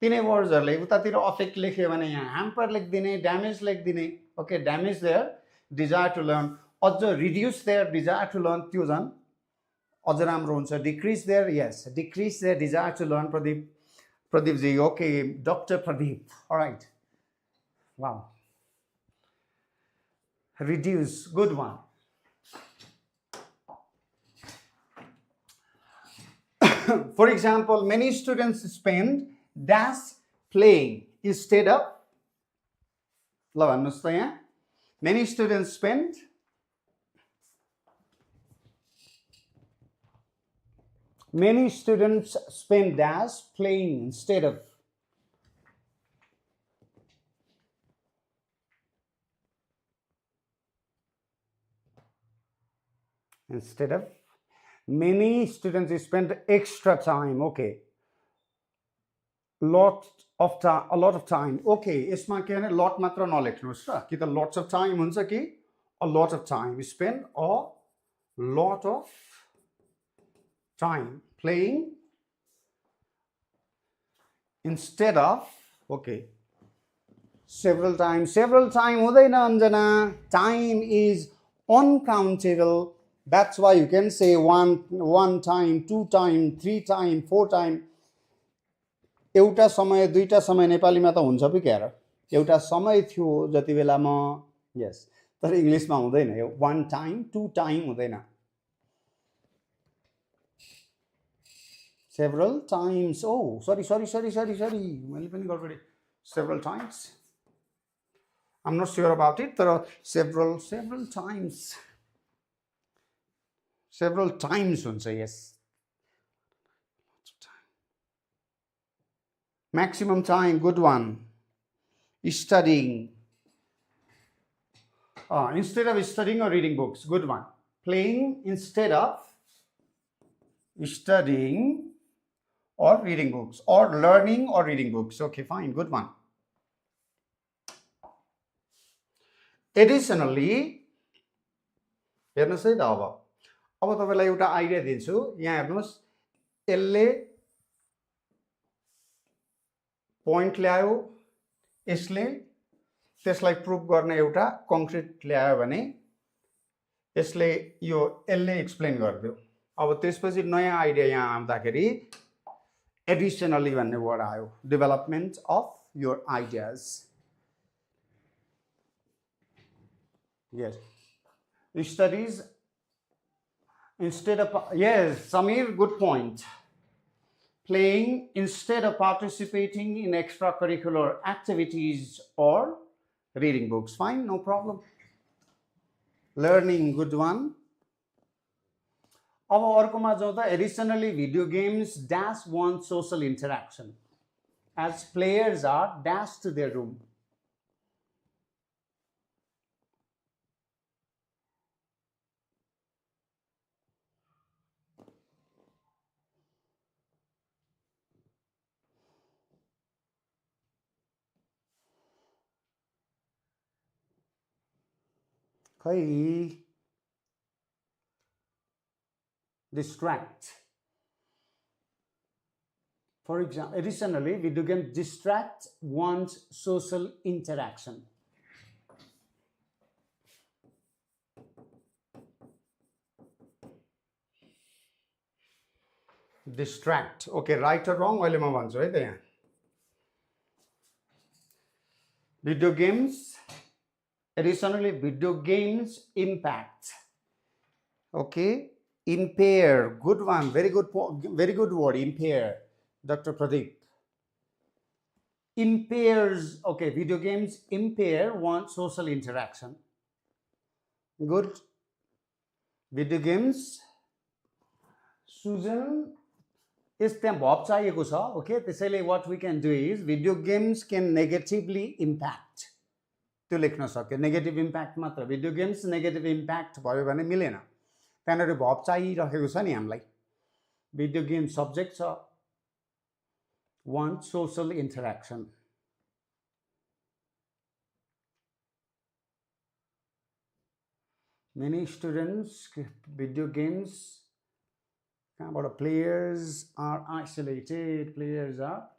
तिनै वर्ड्सहरुले उतातिर अफेक्ट लेख्यो भने यहाँ ह्याम्पर लेख्दिने, ड्यामेज लेख्दिने. Okay, damage their desire to learn. अझ reduce their desire to learn, त्यो झन् अझ राम्रो हुन्छ. Decrease their, yes, decrease their desire to learn. Pradeep ji, okay, doctor Pradeep. Alright, wow. Reduce, good one. For example, many students spend dash playing instead of. ल भन्नुस् त यहाँ. Many students spend dash playing instead of. Many students spend extra time. Okay, a lot of time. Okay, यसमा के भने lot मात्र नलेख्नुस् र, कि त lots of time हुन्छ कि a lot of time. Spend a lot of time playing instead of. Okay, several time हुँदैन Anjana. Time is uncountable. That's why you can say one time, 2 time, 3 time, 4 time. एउटा समय, दुईटा समय नेपालीमा त हुन्छ पो क्यार. एउटा समय थियो जति बेलामा, यस, तर इङ्ग्लिसमा हुँदैन यो. 1 time, 2 time हुँदैन. Several times. Oh, sorry. मैले पनि गडबडी. Several times. I'm not sure about it. तर several times. Several times हुन्छ, yes. Maximum time, good one. Studying. Instead of studying or reading books, good one. Playing instead of studying or reading books, or learning or reading books. Okay, fine, good one. Additionally, हेर्नुहोस् है त. अब तपाईलाई एउटा idea दिन्छु. यहाँ हेर्नुहोस्, यसले पोइन्ट ल्यायो, यसले त्यसलाई प्रुभ गर्ने एउटा कन्क्रिट ल्यायो भने यसले यसले एक्सप्लेन गरिदियो. अब त्यसपछि नयाँ आइडिया यहाँ आउँदाखेरि एडिसनली भन्ने वर्ड आयो. Development of your ideas. Yes, Studies instead of, yes, Samir, good point. Playing instead of participating in extracurricular activities or reading books. Fine, no problem. Learning, good one. अब अर्कोमा जाउँदा additionally video games dash want social interaction as players are dashed to their room. खै distract. For example, additionally, video games distract one's social interaction. Distract. Okay, right or wrong? अहिले म भन्छु है त यहाँ. Video games, additionally, video games impact. Okay, impair. Good one. Very good word. Impair. Dr. Pradeep. Impairs. Okay, video games impair one's social interaction. Good. Video games. Susan, is त्यहाँ भब चाहिएको छ. Okay, त्यसैले what we can do is video games can negatively impact. त्यो लेख्न सक्यो. Negative impact मात्र. Video games negative impact भयो भने मिलेन. त्यहाँनिर भब चाहिरहेको छ नि हामीलाई. Video game subject छ. Want social interaction. Many students, video games, players are isolated. Players are.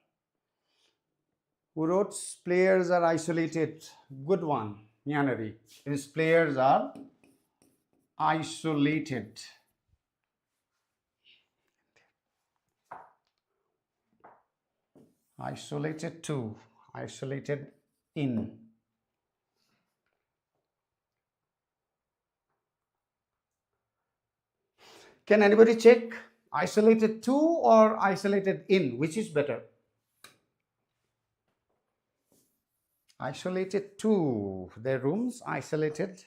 Who wrote players are isolated? Good one. Yanari. These players are isolated. Isolated to. Isolated in. Can anybody check? Isolated to or isolated in? Which is better? Isolated to their rooms, isolated.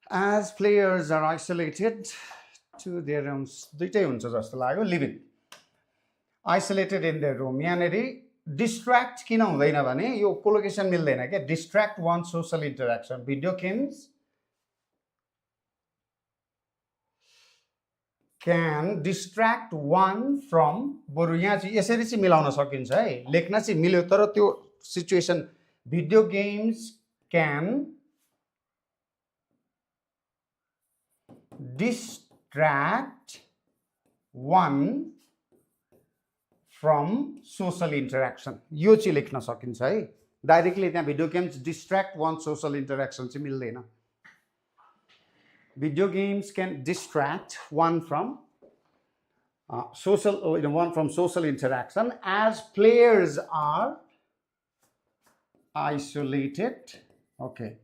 As players are isolated to their rooms. दुईटै हुन्छ जस्तो लाग्यो. Leave it. Isolated in their room. यहाँनेरि distract किन हुँदैन भने यो कोलोकेसन मिल्दैन के. Distract one social interaction. Video games can distract one from. बरु यहाँ चाहिँ यसरी चाहिँ मिलाउन सकिन्छ है. लेख्न चाहिँ मिल्यो तर त्यो situation. Video games can distract one from social interaction. यो चाहिँ लेख्न सकिन्छ है. डाइरेक्टली त्यहाँ video games distract one social interaction चाहिँ मिल्दैन. Video games can distract one from social interaction as players are isolated, okay,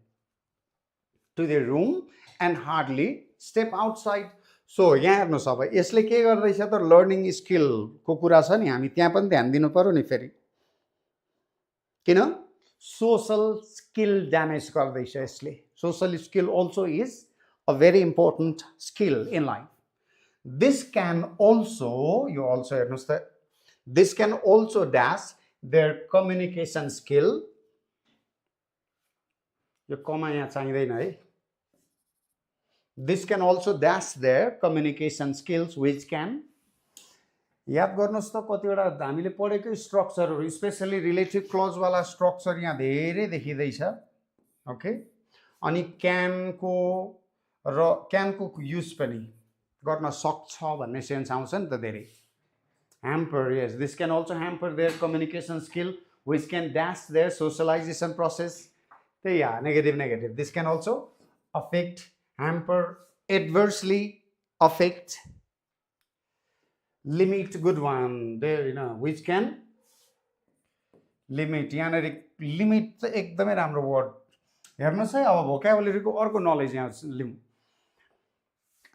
to their room and hardly step outside. So यहाँ हेर्नुस् अब यसले के गर्दैछ त लर्निङ स्किल को कुरा छ नि हामी त्यहाँ पनि ध्यान दिनु पर्यो नि फेरि. किन सोशल स्किल ड्यामेज गर्दैछ यसले. Social skill also is a very important skill in life. This can also, you also hearनुस् त, this can also dash their communication skill. यो कमा यहाँ चाहिँदैन है. This can also dash their communication skills which can. याद गर्नुस् त कतिवटा हामीले पढेकै स्ट्रक्चरहरु स्पेशली रिलेटिभ क्लज वाला स्ट्रक्चर यहाँ धेरै देखिदैछ. ओके, अनि क्यान को युज पनि गर्न सक्छ भन्ने सेन्स आउँछ नि त धेरै. Hamper, yes, this can also hamper their communication skill which can dash their socialization process. Yeah, negative. This can also affect, hamper, adversely affect, limit. Good one there, which can limit. यहाँ limit एकदमै राम्रो word. हेर्नुहोस् है अब भोक्याबुलेरीको अर्को knowledge यहाँ लिउँ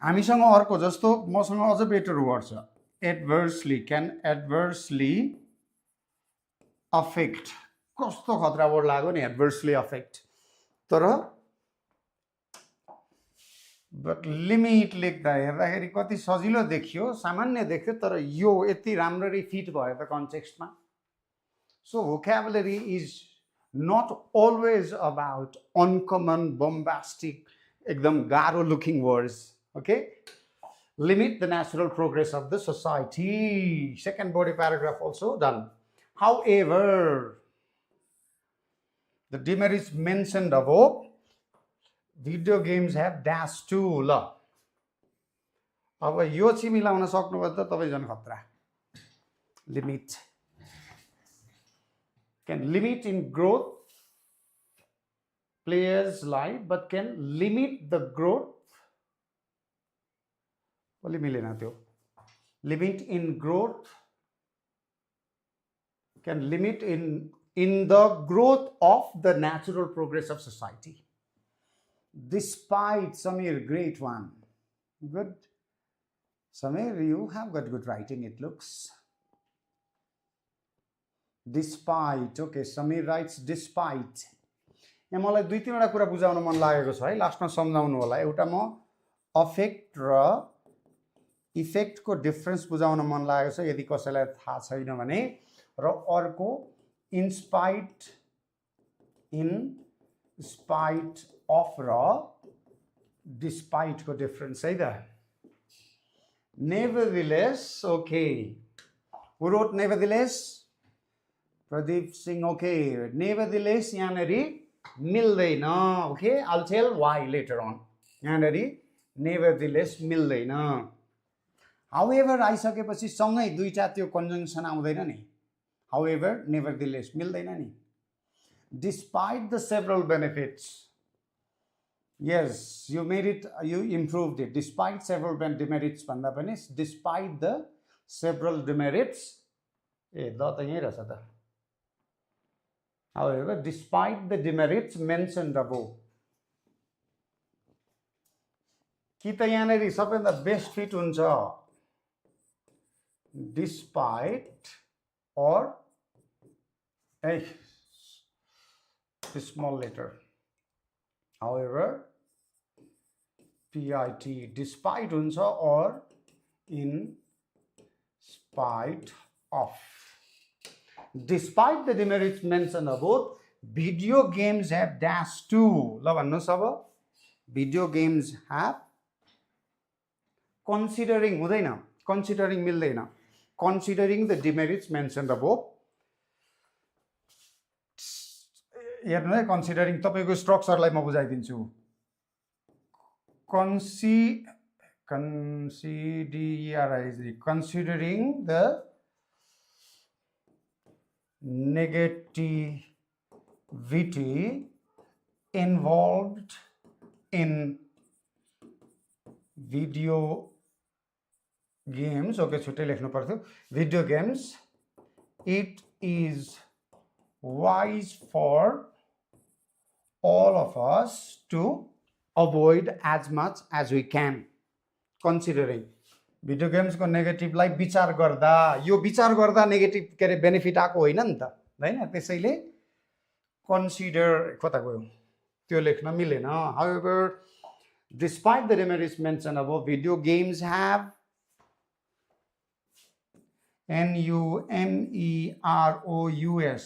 हामीसँग अर्को जस्तो मसँग अझ बेटर वर्ड छ एडभर्सली क्यान एडभर्सली अफेक्ट कस्तो खतरा वर्ड लाग्यो नि एडभर्सली अफेक्ट तर बट लिमिट लेख्दा हेर्दाखेरि कति सजिलो देखियो सामान्य देख्यो तर यो यति राम्ररी फिट भयो त कन्टेक्स्टमा सो भोक्याबुलेरी is not always about uncommon, bombastic, ekdam garo looking words. Okay? Limit the natural progress of the society. Second body paragraph also done. However, the demerits mentioned above, video games have dash too. ल अब यो चाहिँ मिलाउन सक्नुभयो त तपाईँ झन् खतरा limit can limit in growth players life but can limit the growth only मिलेन त्यो limit in growth can limit in the growth of the natural progress of society despite Samir great one good Samir you have got good writing it looks despite okay Samir writes despite यहाँ मलाई दुई तीनवटा कुरा बुझाउन मन लागेको छ है लास्टमा सम्झाउनु होला एउटा म अफेक्ट र इफेक्टको डिफरेन्स बुझाउन मन लागेको छ यदि कसैलाई थाहा छैन भने र अर्को इन स्पाइट अफ र डिस्पाइटको डिफरेन्स है त nevertheless okay who wrote nevertheless Pradeep Singh okay nevertheless यहाँनेरि मिल्दैन okay I'll tell why later on यहाँनेरि नेभरदिलेस मिल्दैन however आइसकेपछि सँगै दुईटा त्यो कन्जङ्सन आउँदैन नि however nevertheless मिल्दैन नि despite the several benefits yes you made it you improved it despite several demerits भन्दा पनि despite the several demerits ए ल त यही रहेछ त however despite the demerits mentioned above कि त यहाँनेरि सबैभन्दा बेस्ट फिट हुन्छ despite or a small letter however PIT despite हुन्छ or in spite of despite the demerits mentioned above video games have dash too ल भन्नुस् अब video games have considering हुँदैन considering मिल्दैन considering the demerits mentioned above हेर्नु है considering तपाईको स्ट्रक्चरलाई म बुझाइदिन्छु considering the negativity involved in video games okay छुट्टै लेख्नु पर्थ्यो video games it is wise for all of us to avoid as much as we can considering video गेम्सको नेगेटिभलाई विचार गर्दा यो विचार गर्दा नेगेटिभ के अरे बेनिफिट आएको होइन नि त हैन त्यसैले कन्सिडर कता गयो त्यो लेख्न मिलेन however despite the demerits mentioned above video games have NUMEROUS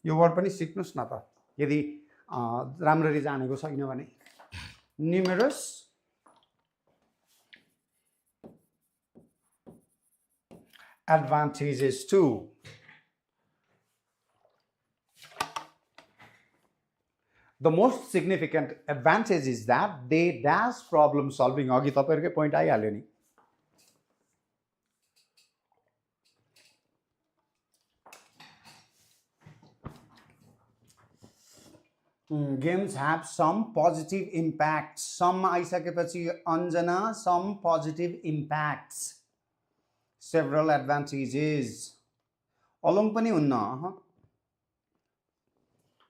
yo word पनि सिक्नुस् न त यदि राम्ररी जानेको छैन भने numerous advantages too the most significant advantage is that they dash problem solving अघि तपाईहरुकै point आइहाल्यो नि games have some positive impacts some आइसकेपछि Anjana some positive impacts several advantages along पनि हुन्न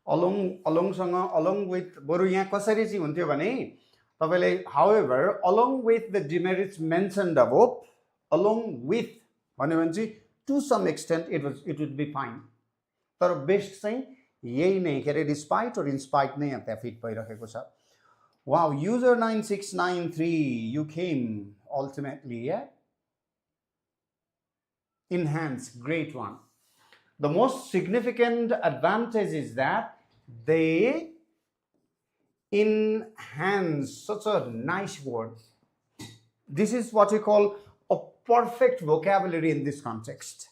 along with बरु यहाँ कसरी चाहिँ हुन्थ्यो भने तपाईले however along with the demerits mentioned above along with भन्यो भने चाहिँ to some extent it would be fine तर बेस्ट चाहिँ यही नै के अरे despite or in spite नै त्यहाँ फिट भइरहेको छ wow user 9693 you came ultimately yeah enhance great one the most significant advantage is that they enhance such a nice word this is what we call a perfect vocabulary in this context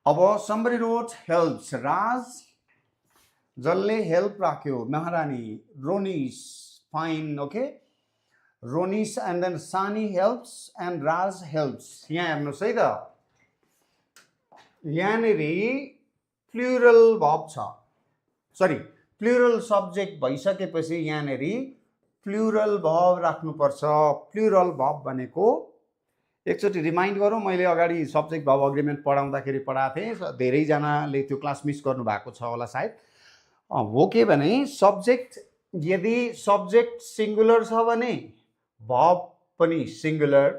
अब somebody wrote helps Raj जसले help राख्यो Maharani Ronish fine okay Ronish and then Sani helps and Raj helps यहाँ हेर्नुस् है त यहाँनेरि plural verb छ सरी प्लुरल सब्जेक्ट भइसकेपछि यहाँनेरि प्लुरल verb राख्नुपर्छ प्लुरल verb भनेको एकचोटी रिमाइन्ड गरौँ मैले अगाडि सब्जेक्ट verb अग्रिमेन्ट पढाउँदाखेरि पढाएको थिएँ धेरै जनाले त्यो क्लास मिस गर्नु भएको छ होला सायद हो के भने सब्जेक्ट यदि सब्जेक्ट सिंगुलर छ भने verb पनि सिंगुलर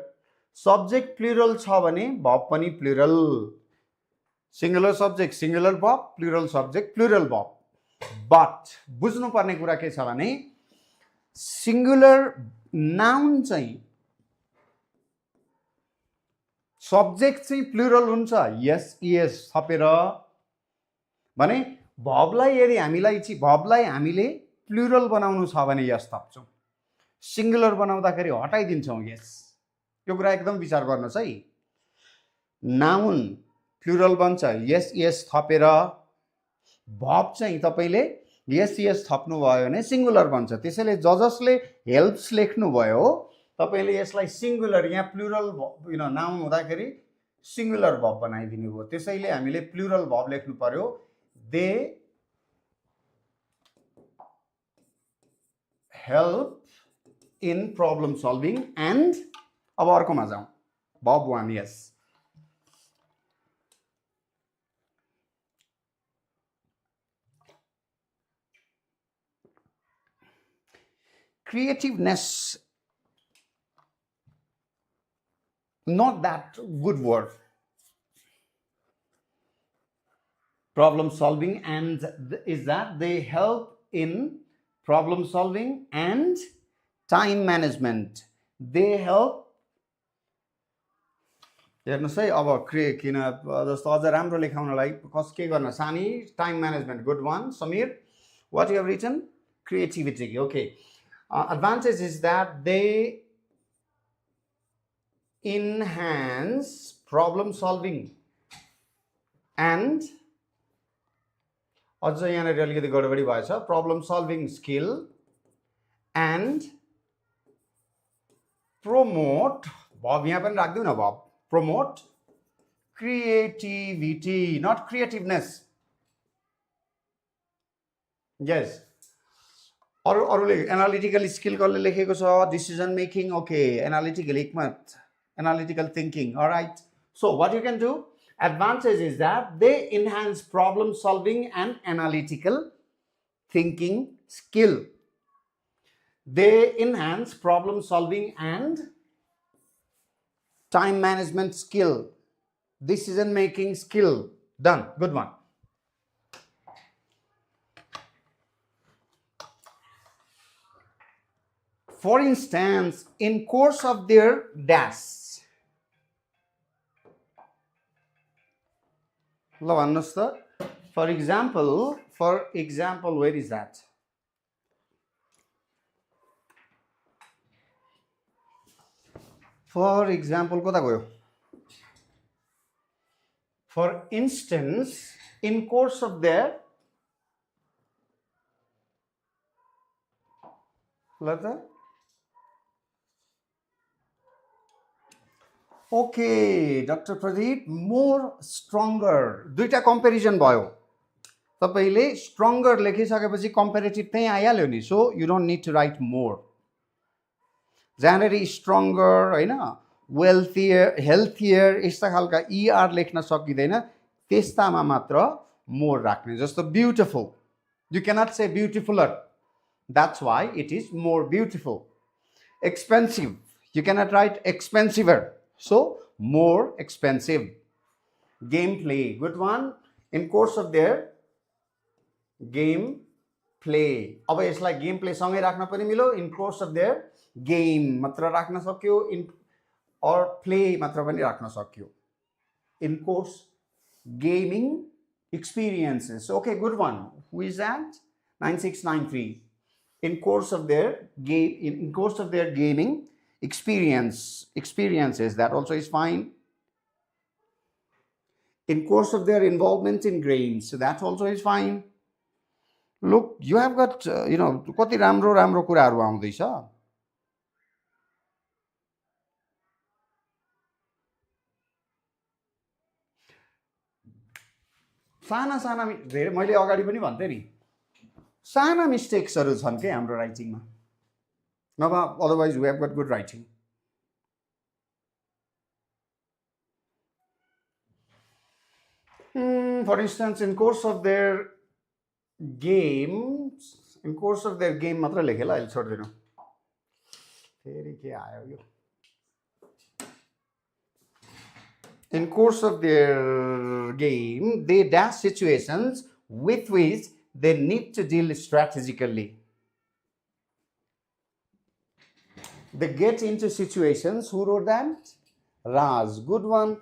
सब्जेक्ट प्लुरल छ भने verb पनि plural singular subject singular verb plural subject plural verb but बुझ्नु पर्ने कुरा के छ भने सिंगुलर नाउन चाहिँ सब्जेक्ट चाहिँ प्लुरल हुन्छ यस इएस थपेर भने भर्बलाई यदि भर्बलाई हामीले प्लुरल बनाउनु छ भने यस थप्छौं सिंगुलर बनाउँदाखेरि हटाइदिन्छौं यस यो कुरा एकदम विचार गर्नुस् है नाउन प्लुरल बन्छ यस इएस थपेर भर्ब चाहिँ तपाईले यस इएस थप्नु भयो भने सिंगुलर बन्छ त्यसैले जसले हेल्प्स लेख्नु भयो तपाईले यसलाई सिंगुलर यहाँ प्लुरल नाउन हुँदाखेरि सिंगुलर verb बनाइदिनु भयो त्यसैले हामीले प्लुरल verb लेख्नु पर्यो दे help in problem solving and अब अर्कोमा जाउँ verb 1 yes creativeness not that good word problem solving and is that they help in problem solving and time management they help हेर्नुस् है अब किन जस्तो अझ राम्रो लेखाउनलाई के गर्न सानी time management good one Sameer what you have written creativity okay advantage is that they enhance problem solving and अझ यहाँनिर अलिकति गडबडी भएछ problem solving skill and promote verb यहाँ पनि राख्दिउँ न verb promote creativity not creativeness yes अरूले एनालिटिकल स्किल कसले लेखेको छ decision making okay analytical Hikmat analytical thinking alright so what you can do advantage is that they enhance problem solving and analytical thinking skill they enhance problem solving and time management skill decision making skill done good one for instance in course of their dash for example where is that for example kota gayo for instance in course of their Okay, Dr. Pradeep, more stronger. दुईटा comparison भयो तपाईले stronger लेखिसकेपछि comparative त्यही आइहाल्यो नि so you don't need to write more जहाँनेरि stronger Hahn wealthier healthier यस्ता खालका er लेख्न सकिदैन त्यस्तामा मात्र more राख्ने जस्तो beautiful you cannot say beautifuler that's why it is more beautiful expensive you cannot write expensiver so more expensive gameplay good one in course of their game play अब यसलाई game play सँगै राख्न पनि मिल्यो in course of their game मात्र राख्न सक्यो in or play मात्र पनि राख्न सक्यो in course gaming experiences okay good one who is that 9693 in course of their game in course of their gaming experiences that also is fine in course of their involvement in games so that also is fine look you have got कति राम्रो राम्रो कुराहरु आउँदैछ साना साना धेरै मैले अगाडि पनि भन्थे नि साना मिस्टेक्सहरु छन् के हाम्रो राइटिङमा नभए otherwise we have got good writing for instance in course of their games in course of their game मात्र लेखेला अहिले छोड्दिनु फेरि के आयो यो in course of their game they dash situations with which they need to deal strategically they get into situations who wrote that Raj good one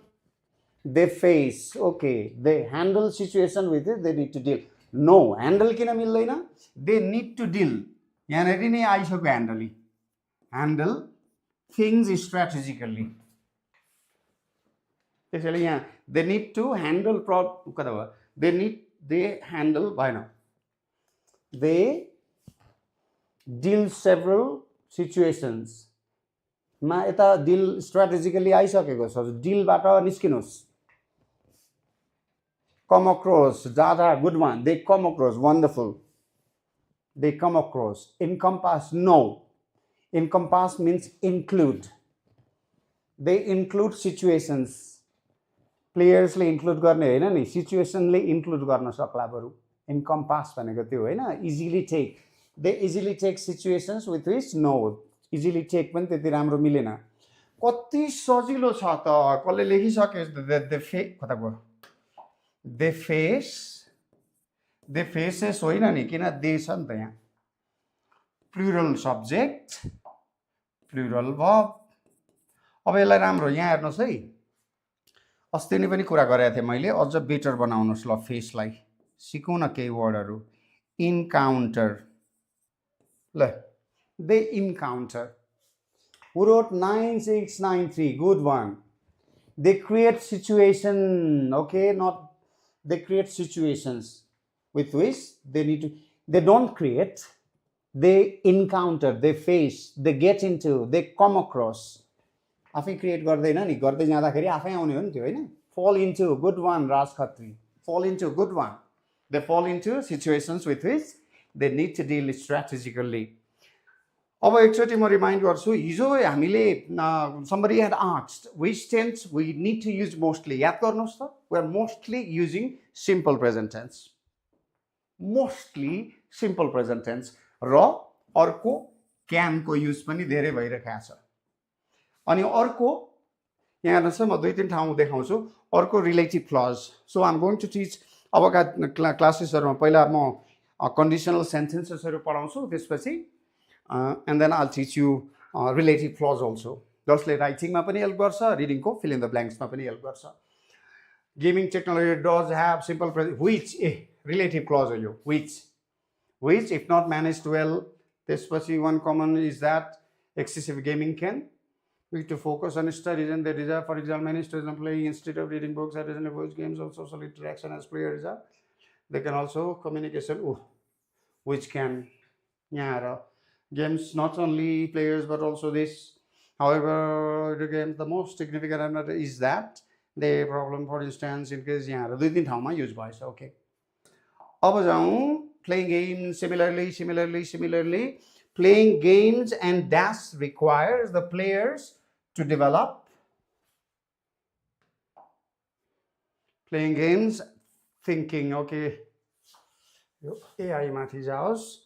they face okay they handle situation with it they need to deal no handle किन मिल्दैन they need to deal यहाँनेरि नै आइसक्यो handle things strategically त्यसैले यहाँ they need to handle कता भयो they handle भएन they deal several situations मा यता deal strategically आइसकेको छ deal बाट निस्किनुस् come across data good one they come across wonderful they come across encompass no encompass means include they include situations players ले include गर्ने हैन नि situation ले include गर्न सक्ला बरु encompass भनेको त्यो हैन easily take they easily take situations with which no easily take पनि त्यति राम्रो मिलेन कति सजिलो छ त कसले लेखिसके कता गयो they faces होइन नि किन दे छ नि त यहाँ plural subject plural verb अब यसलाई राम्रो यहाँ हेर्नुस् है अस्ति नै पनि कुरा गरेको थिए मैले अझ बेटर बनाउनुस् ल फेसलाई सिकौं न केही वर्डहरु encounter ल they encounter who wrote 9693 good one they create situation okay not they create situations with which they need to they don't create they encounter they face they get into they come across आफै create गर्दैन नि गर्दै जाँदाखेरि आफै आउने हो नि त्यो हैन fall into good one Raj Khatri fall into good one they fall into situations with which they need to deal strategically अब एकचोटी म रिमाइन्ड गर्छु हिजो हामीले somebody had asked which tense we need to use mostly याद गर्नुस् त we are mostly using simple present tense mostly simple present tense र अर्को can को युज पनि धेरै भइरहेको छ अनि अर्को यहाँ हेर्नुस् म दुई तीन ठाउँ देखाउँछु अर्को relative clause so I am going to teach अबका क्लासेसहरुमा पहिला म कन्डिसनल सेन्टेन्सेसहरु पढाउँछु त्यसपछि and then I'll teach you relative clause also जसले राइटिङमा पनि हेल्प गर्छ रिडिङको fill in the blanks मा पनि हेल्प गर्छ gaming technology does have simple present which relative clause हो यो which if not managed well त्यसपछि one common is that excessive gaming can lead to focus on studies and the desire for exam many students play instead of reading books or reading voice games or social interaction as players are they can also communication which can games not only players but also this however the game the most significant is that the problem for instance in case यहाँ दुई तीन ठाउँमा use भएछ okay अब जाउँ playing games similarly playing games and dash requires the players to develop playing games thinking. Okay, yo AI माथि जाओस्,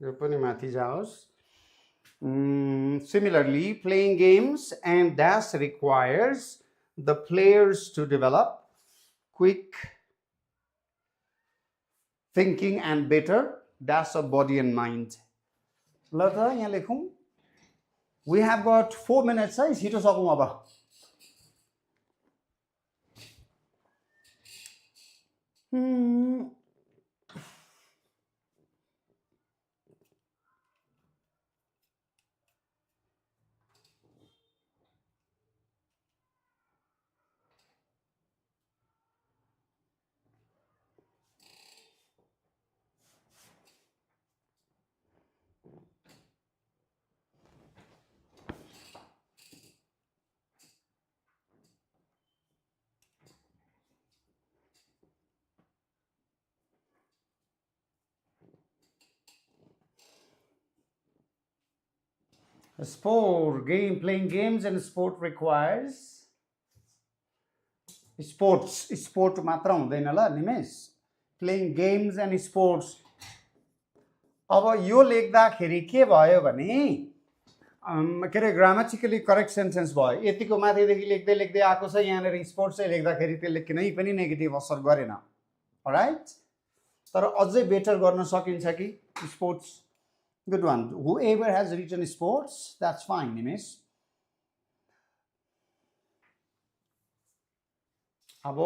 यो पनि माथि जाओस्. Similarly, playing games and dash requires the players to develop quick thinking and better dash of body and mind. ल त यहाँ लेखौँ. We have got 4 minutes है, छिटो सकौँ अब. Sport, playing games and sport requires sport मात्र हुँदैन ल निमेश. Playing games and sports. अब यो लेख्दाखेरि के भयो भने के अरे ग्रामेटिकली करेक्ट सेन्टेन्स भयो. यतिको माथिदेखि लेख्दै लेख्दै आएको छ, यहाँनिर स्पोर्ट्स चाहिँ लेख्दाखेरि त्यसले कुनै पनि नेगेटिभ असर गरेन. अलराइट, तर अझै बेटर गर्न सकिन्छ कि sports. Good one. Whoever has written sports, that's fine, Nimesh. अब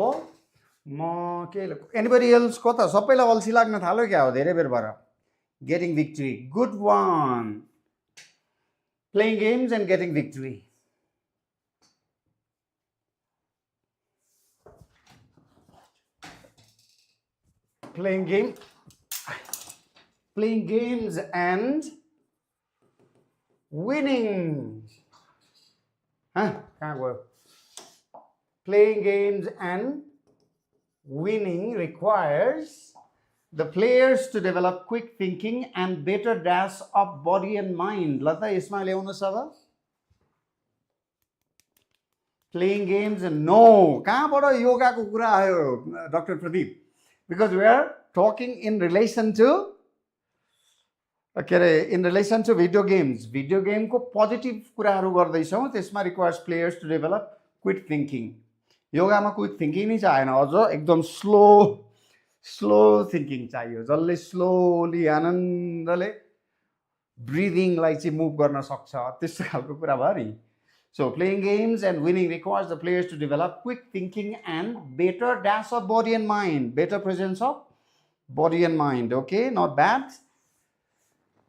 म के anybody else को त सबैलाई अल्छी लाग्न थाल्यो क्या हो धेरै बेर भएर. Getting victory. Good one. Playing games and getting victory. Playing games and winning. Can't work. Playing games and winning requires the players to develop quick thinking and better dash of body and mind. Lata isma ल्याउनु छ अब. Playing games and no. कहाँबाट योगाको कुरा आयो Dr. Pradeep? Because we are talking in relation to video games. Video game को positive कुराहरू गर्दैछौँ. त्यसमा requires players to develop quick thinking. योगामा क्विक थिंकिङ नै चाहिएन, अझ एकदम स्लो थिंकिङ चाहियो, जसले स्लोली आनन्दले ब्रिदिङलाई चाहिँ मुभ गर्न सक्छ, त्यस्तो खालको कुरा भयो नि. So playing games and winning requires the players to develop quick thinking and better dash of body and mind, better presence of body and mind. Okay, not bad.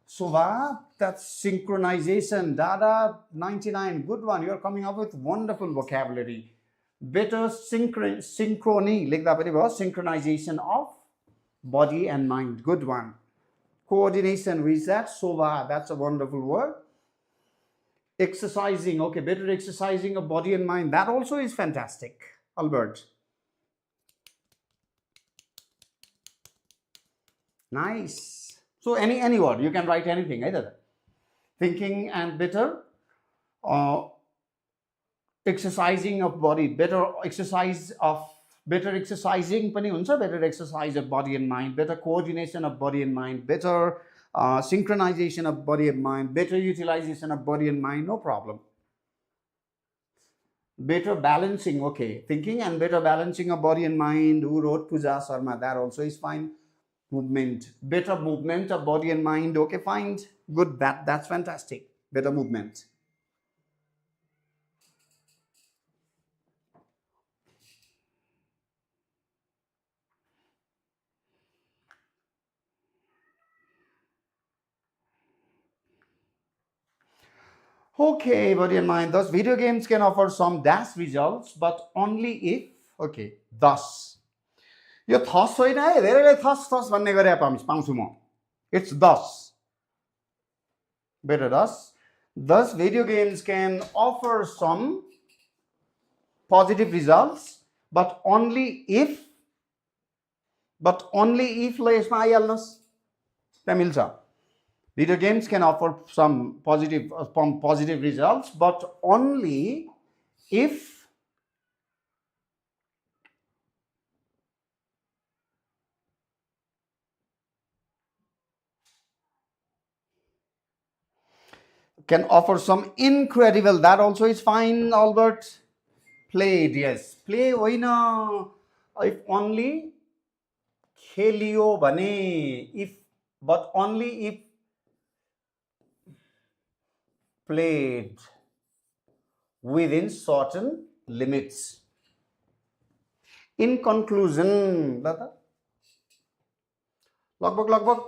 Shobha, that's synchronization. Dada 99, good one. You're coming up with wonderful vocabulary. Better synchrony, लेख्दा पनि भयो, synchronization of body and mind. Good one. Coordination, we said. Shobha, that's a wonderful word. Exercising, okay, better exercising of body and mind. That also is fantastic. Albert. Nice. So any word, you can write anything, either. Thinking and better. Exercising of body, better exercising पनि हुन्छ, better exercise of body and mind, better coordination of body and mind, better synchronization of body and mind, better utilization of body and mind, no problem. Better balancing, okay, thinking and better balancing of body and mind. Who wrote Pooja Sharma? That also is fine. Movement, better movement of body and mind, okay, fine, good, that's fantastic. Better movement. Okay, body and mind. Thus, video games can offer some dash results, but only if, okay, thus. Yo thus होइन है, धेरैले thus भन्ने गरे पाउँछु म. It's thus. Better thus. Thus, video games can offer some positive results, but only if ल यसमा आइहाल्नुस्. त्यहाँ मिल्छ. Video games can offer some positive results, but only if can offer some incredible, that also is fine, Albert. Played, yes. Play होइन, if only खेलियो भने, if, but only if played within certain limits. In conclusion, दादा लगभग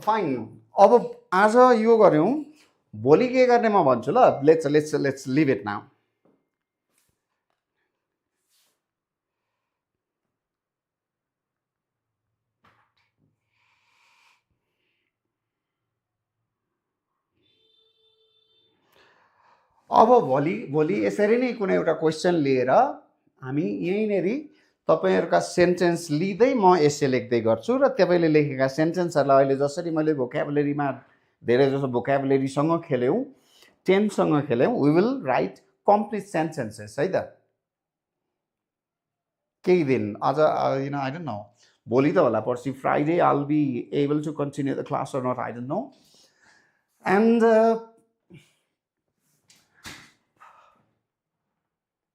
fine. अब आज यो गर्यौं, भोलि के गर्ने म भन्छु ल. Let's leave it now. अब भोलि यसरी नै कुनै एउटा क्वेशन लिएर हामी यहीँनेरि तपाईहरुका सेन्टेन्स लिँदै म एसे लेख्दै गर्छु र तपाईले लेखेका सेन्टेन्सहरुलाई अहिले जसरी मैले भोक्याबुलरीमा धेरै जसो भोक्याबुलरी सँग खेल्यौं, टेन्स सँग खेल्यौं, we will write complete sentences है त. केही दिन आज आई डोन्ट नो, भोलि त होला, पर्सि Friday I will be able to continue the class or not, I don't know.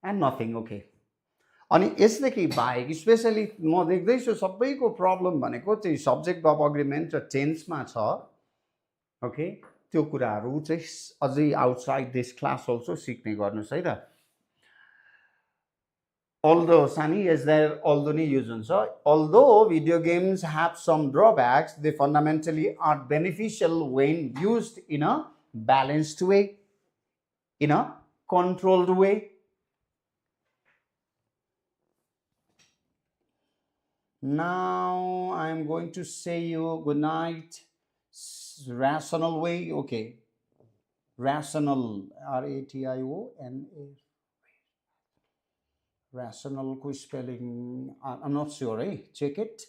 And nothing, okay. अनि यसदेखि बाहेक स्पेशली म देख्दैछु सबैको प्रब्लम भनेको चाहिँ सब्जेक्ट वर्ब अग्रिमेन्ट र टेन्समा छ. ओके, त्यो कुराहरू चाहिँ अझै आउटसाइड दिस क्लास अल्सो सिक्ने गर्नुस् है त. Although Sunny is there, although ni use huncha, although video games have some drawbacks, they fundamentally are beneficial when used in a balanced way, in a controlled way. Now I am going to say you good night. Rational way, okay. Rational, R-A-T-I-O-N-A. Rational ko spelling, I'm not sure, eh? Check it.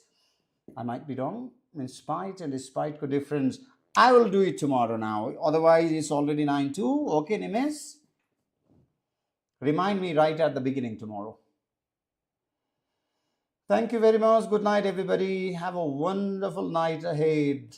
I might be wrong. In spite and despite ko difference. I will do it tomorrow now. Otherwise, it's already 9:02. Okay, Nimes? Remind me right at the beginning tomorrow. Thank you very much. Good night, everybody. Have a wonderful night ahead.